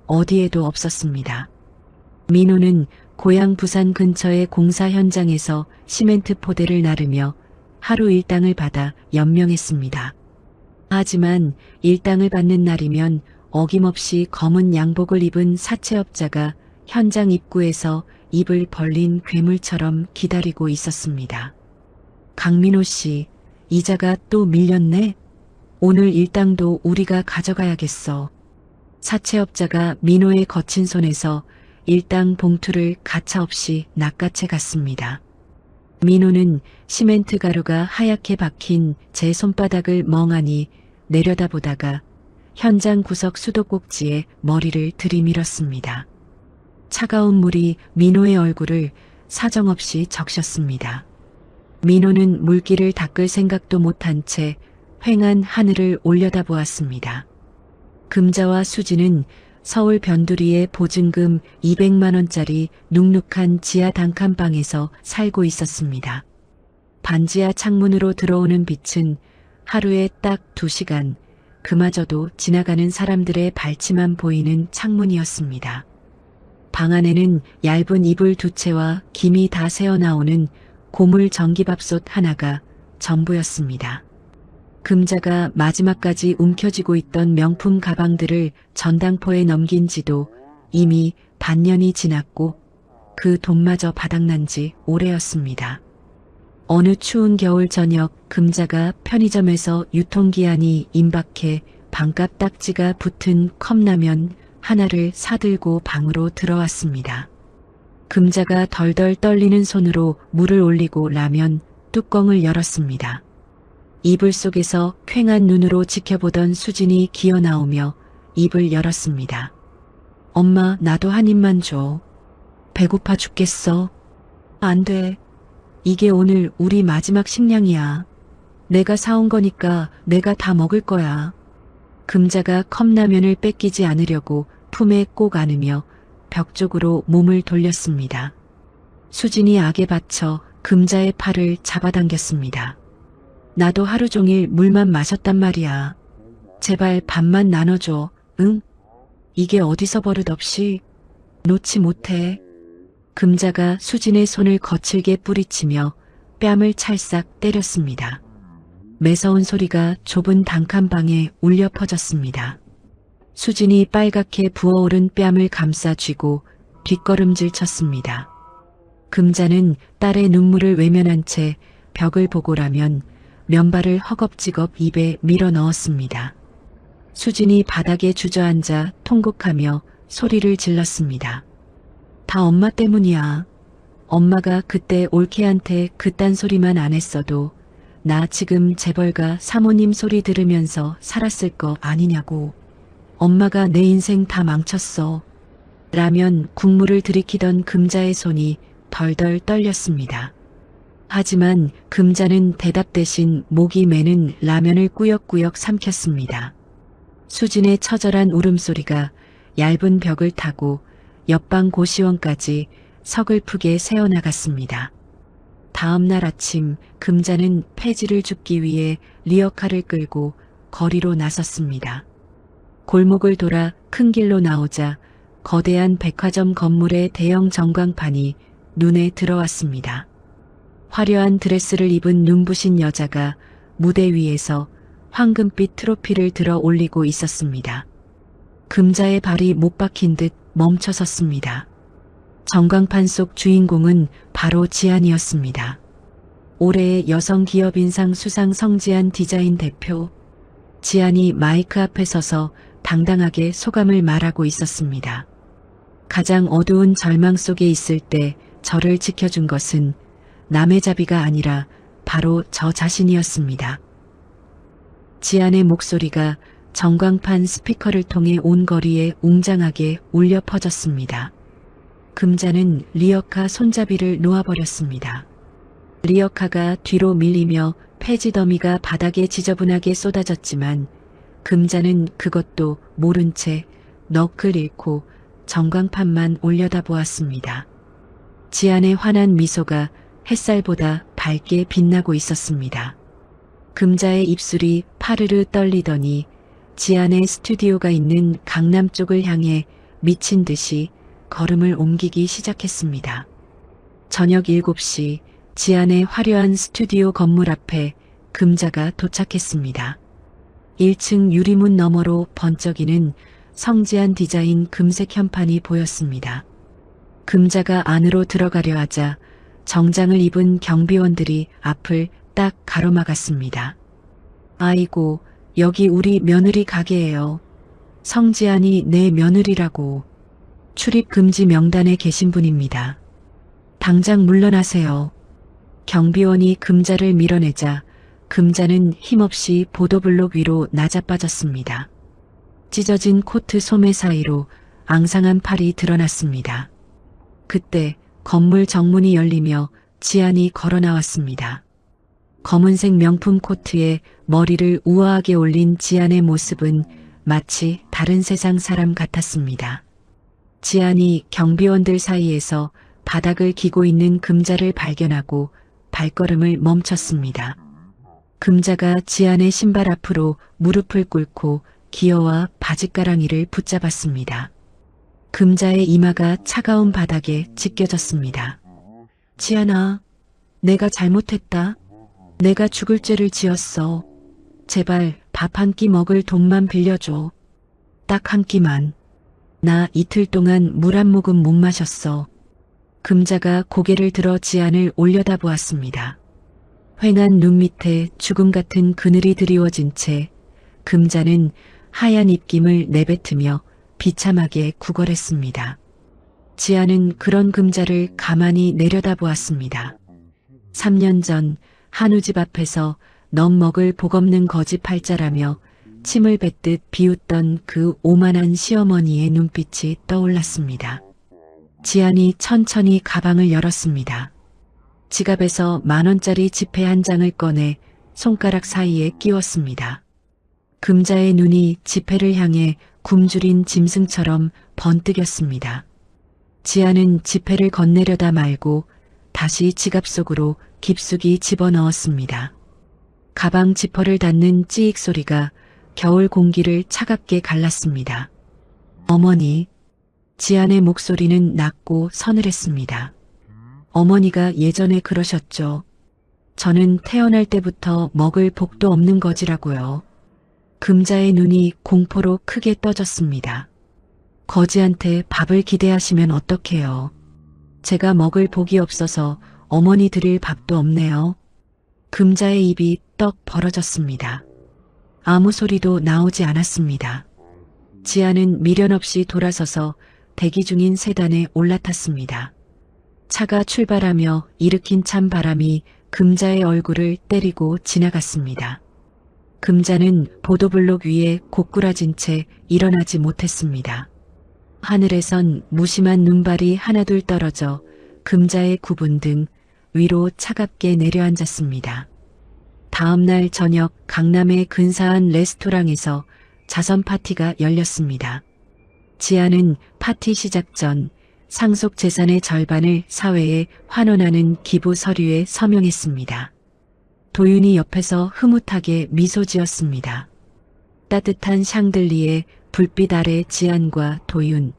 어디에도 없었습니다. 민호는 고향 부산 근처의 공사 현장에서 시멘트 포대를 나르며 하루 일당을 받아 연명했습니다. 하지만 일당을 받는 날이면 어김없이 검은 양복을 입은 사채업자가 현장 입구에서 입을 벌린 괴물처럼 기다리고 있었습니다. 강민호 씨, 이자가 또 밀렸네? 오늘 일당도 우리가 가져가야겠어. 사채업자가 민호의 거친 손에서 일당 봉투를 가차없이 낚아채 갔습니다. 민호는 시멘트 가루가 하얗게 박힌 제 손바닥을 멍하니 내려다보다가 현장 구석 수도꼭지에 머리를 들이밀었습니다. 차가운 물이 민호의 얼굴을 사정없이 적셨습니다. 민호는 물기를 닦을 생각도 못한 채 휑한 하늘을 올려다보았습니다. 금자와 수지는 서울 변두리의 보증금 200만 원짜리 눅눅한 지하 단칸방에서 살고 있었습니다. 반지하 창문으로 들어오는 빛은 하루에 딱 2시간, 그마저도 지나가는 사람들의 발치만 보이는 창문이었습니다. 방 안에는 얇은 이불 2채와 김이 다 새어나오는 고물 전기밥솥 하나가 전부였습니다. 금자가 마지막까지 움켜쥐고 있던 명품 가방들을 전당포에 넘긴 지도 이미 반년이 지났고 그 돈마저 바닥난 지 오래였습니다. 어느 추운 겨울 저녁 금자가 편의점에서 유통기한이 임박해 반값 딱지가 붙은 컵라면 하나를 사들고 방으로 들어왔습니다. 금자가 덜덜 떨리는 손으로 물을 올리고 라면 뚜껑을 열었습니다. 이불 속에서 퀭한 눈으로 지켜보던 수진이 기어나오며 입을 열었습니다. 엄마, 나도 한 입만 줘. 배고파 죽겠어. 안 돼. 이게 오늘 우리 마지막 식량이야. 내가 사온 거니까 내가 다 먹을 거야. 금자가 컵라면을 뺏기지 않으려고 품에 꼭 안으며 벽 쪽으로 몸을 돌렸습니다. 수진이 악에 받쳐 금자의 팔을 잡아당겼습니다. 나도 하루 종일 물만 마셨단 말이야. 제발 밥만 나눠줘, 응? 이게 어디서 버릇없이 놓지 못해. 금자가 수진의 손을 거칠게 뿌리치며 뺨을 찰싹 때렸습니다. 매서운 소리가 좁은 단칸방에 울려 퍼졌습니다. 수진이 빨갛게 부어오른 뺨을 감싸 쥐고 뒷걸음질 쳤습니다. 금자는 딸의 눈물을 외면한 채 벽을 보고라면 면발을 허겁지겁 입에 밀어 넣었습니다. 수진이 바닥에 주저앉아 통곡하며 소리를 질렀습니다. 다 엄마 때문이야. 엄마가 그때 올케한테 그딴 소리만 안 했어도 나 지금 재벌가 사모님 소리 들으면서 살았을 거 아니냐고. 엄마가 내 인생 다 망쳤어. 라면 국물을 들이키던 금자의 손이 덜덜 떨렸습니다. 하지만 금자는 대답 대신 목이 매는 라면을 꾸역꾸역 삼켰습니다. 수진의 처절한 울음소리가 얇은 벽을 타고 옆방 고시원까지 서글프게 새어나갔습니다. 다음 날 아침 금자는 폐지를 줍기 위해 리어카를 끌고 거리로 나섰습니다. 골목을 돌아 큰 길로 나오자 거대한 백화점 건물의 대형 전광판이 눈에 들어왔습니다. 화려한 드레스를 입은 눈부신 여자가 무대 위에서 황금빛 트로피를 들어 올리고 있었습니다. 금자의 발이 못 박힌 듯 멈춰섰습니다. 전광판 속 주인공은 바로 지안이었습니다. 올해의 여성 기업인상 수상 성지안 디자인 대표. 지안이 마이크 앞에 서서 당당하게 소감을 말하고 있었습니다. 가장 어두운 절망 속에 있을 때 저를 지켜준 것은 남의 자비가 아니라 바로 저 자신이었습니다. 지안의 목소리가 전광판 스피커를 통해 온 거리에 웅장하게 울려 퍼졌습니다. 금자는 리어카 손잡이를 놓아버렸습니다. 리어카가 뒤로 밀리며 폐지 더미가 바닥에 지저분하게 쏟아졌지만 금자는 그것도 모른 채 넋을 잃고 전광판만 올려다보았습니다. 지안의 환한 미소가 햇살보다 밝게 빛나고 있었습니다. 금자의 입술이 파르르 떨리더니 지안의 스튜디오가 있는 강남 쪽을 향해 미친 듯이 걸음을 옮기기 시작했습니다. 저녁 7시 지안의 화려한 스튜디오 건물 앞에 금자가 도착했습니다. 1층 유리문 너머로 번쩍이는 성지안 디자인 금색 현판이 보였습니다. 금자가 안으로 들어가려 하자 정장을 입은 경비원들이 앞을 딱 가로막았습니다. 아이고, 여기 우리 며느리 가게예요. 성지안이 내 며느리라고. 출입 금지 명단에 계신 분입니다. 당장 물러나세요. 경비원이 금자를 밀어내자 금자는 힘없이 보도블록 위로 낮아빠졌습니다. 찢어진 코트 소매 사이로 앙상한 팔이 드러났습니다. 그때 건물 정문이 열리며 지안이 걸어 나왔습니다. 검은색 명품 코트에 머리를 우아하게 올린 지안의 모습은 마치 다른 세상 사람 같았습니다. 지안이 경비원들 사이에서 바닥을 기고 있는 금자를 발견하고 발걸음을 멈췄습니다. 금자가 지안의 신발 앞으로 무릎을 꿇고 기어와 바짓가랑이를 붙잡았습니다. 금자의 이마가 차가운 바닥에 찢겨졌습니다. 지안아, 내가 잘못했다. 내가 죽을 죄를 지었어. 제발 밥 한 끼 먹을 돈만 빌려줘. 딱 한 끼만. 나 이틀 동안 물 한 모금 못 마셨어. 금자가 고개를 들어 지안을 올려다보았습니다. 휑한 눈 밑에 죽음 같은 그늘이 드리워진 채 금자는 하얀 입김을 내뱉으며 비참하게 구걸했습니다. 지안은 그런 금자를 가만히 내려다보았습니다. 3년 전 한우집 앞에서 넌 먹을 복 없는 거지 팔자라며 침을 뱉듯 비웃던 그 오만한 시어머니의 눈빛이 떠올랐습니다. 지안이 천천히 가방을 열었습니다. 지갑에서 10,000원짜리 지폐 한 장을 꺼내 손가락 사이에 끼웠습니다. 금자의 눈이 지폐를 향해 굶주린 짐승처럼 번뜩였습니다. 지안은 지폐를 건네려다 말고 다시 지갑 속으로 깊숙이 집어넣었습니다. 가방 지퍼를 닫는 찌익 소리가 겨울 공기를 차갑게 갈랐습니다. 어머니, 지안의 목소리는 낮고 서늘했습니다. 어머니가 예전에 그러셨죠. 저는 태어날 때부터 먹을 복도 없는 거지라고요. 금자의 눈이 공포로 크게 떠졌습니다. 거지한테 밥을 기대하시면 어떡해요. 제가 먹을 복이 없어서 어머니 드릴 밥도 없네요. 금자의 입이 떡 벌어졌습니다. 아무 소리도 나오지 않았습니다. 지아는 미련 없이 돌아서서 대기 중인 세단에 올라탔습니다. 차가 출발하며 일으킨 찬 바람이 금자의 얼굴을 때리고 지나갔습니다. 금자는 보도블록 위에 고꾸라진 채 일어나지 못했습니다. 하늘에선 무심한 눈발이 하나둘 떨어져 금자의 구분 등 위로 차갑게 내려앉았습니다. 다음 날 저녁 강남의 근사한 레스토랑에서 자선 파티가 열렸습니다. 지아는 파티 시작 전 상속 재산의 절반을 사회에 환원하는 기부 서류에 서명했습니다. 도윤이 옆에서 흐뭇하게 미소 지었습니다. 따뜻한 샹들리에 불빛 아래 지안과 도윤,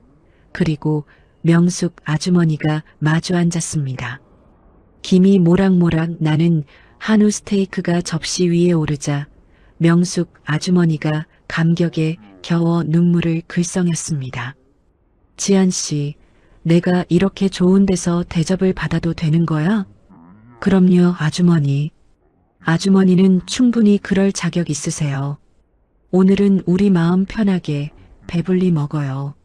그리고 명숙 아주머니가 마주 앉았습니다. 김이 모락모락 나는 한우 스테이크가 접시 위에 오르자 명숙 아주머니가 감격에 겨워 눈물을 글썽였습니다. 지안 씨, 내가 이렇게 좋은 데서 대접을 받아도 되는 거야? 그럼요, 아주머니. 아주머니는 충분히 그럴 자격 있으세요. 오늘은 우리 마음 편하게 배불리 먹어요.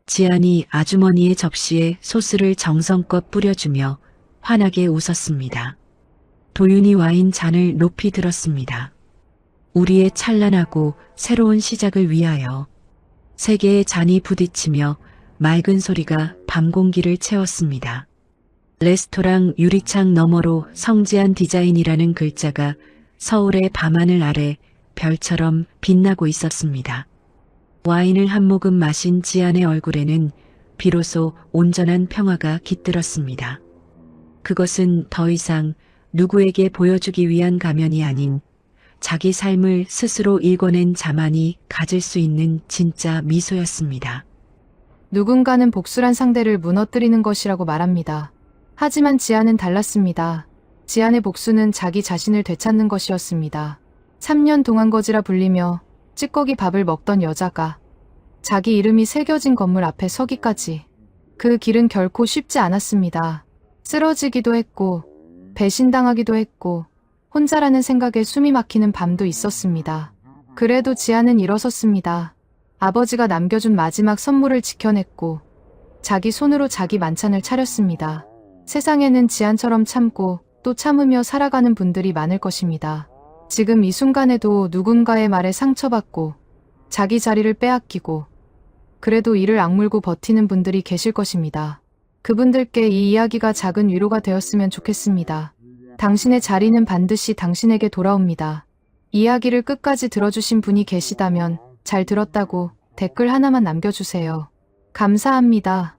지안이 아주머니의 접시에 소스를 정성껏 뿌려주며 환하게 웃었습니다. 도윤이 와인 잔을 높이 들었습니다. 우리의 찬란하고 새로운 시작을 위하여. 세 개의 잔이 부딪히며 맑은 소리가 밤 공기를 채웠습니다. 레스토랑 유리창 너머로 성지안 디자인이라는 글자가 서울의 밤하늘 아래 별처럼 빛나고 있었습니다. 와인을 한 모금 마신 지안의 얼굴에는 비로소 온전한 평화가 깃들었습니다. 그것은 더 이상 누구에게 보여주기 위한 가면이 아닌 자기 삶을 스스로 읽어낸 자만이 가질 수 있는 진짜 미소였습니다. 누군가는 복수란 상대를 무너뜨리는 것이라고 말합니다. 하지만 지안은 달랐습니다. 지안의 복수는 자기 자신을 되찾는 것이었습니다. 3년 동안 거지라 불리며 찌꺼기 밥을 먹던 여자가 자기 이름이 새겨진 건물 앞에 서기까지. 그 길은 결코 쉽지 않았습니다. 쓰러지기도 했고 배신당하기도 했고 혼자라는 생각에 숨이 막히는 밤도 있었습니다. 그래도 지안은 일어섰습니다. 아버지가 남겨준 마지막 선물을 지켜냈고 자기 손으로 자기 만찬을 차렸습니다. 세상에는 지안처럼 참고 또 참으며 살아가는 분들이 많을 것입니다. 지금 이 순간에도 누군가의 말에 상처받고 자기 자리를 빼앗기고 그래도 이를 악물고 버티는 분들이 계실 것입니다. 그분들께 이 이야기가 작은 위로가 되었으면 좋겠습니다. 당신의 자리는 반드시 당신에게 돌아옵니다. 이야기를 끝까지 들어주신 분이 계시다면 잘 들었다고 댓글 하나만 남겨주세요. 감사합니다.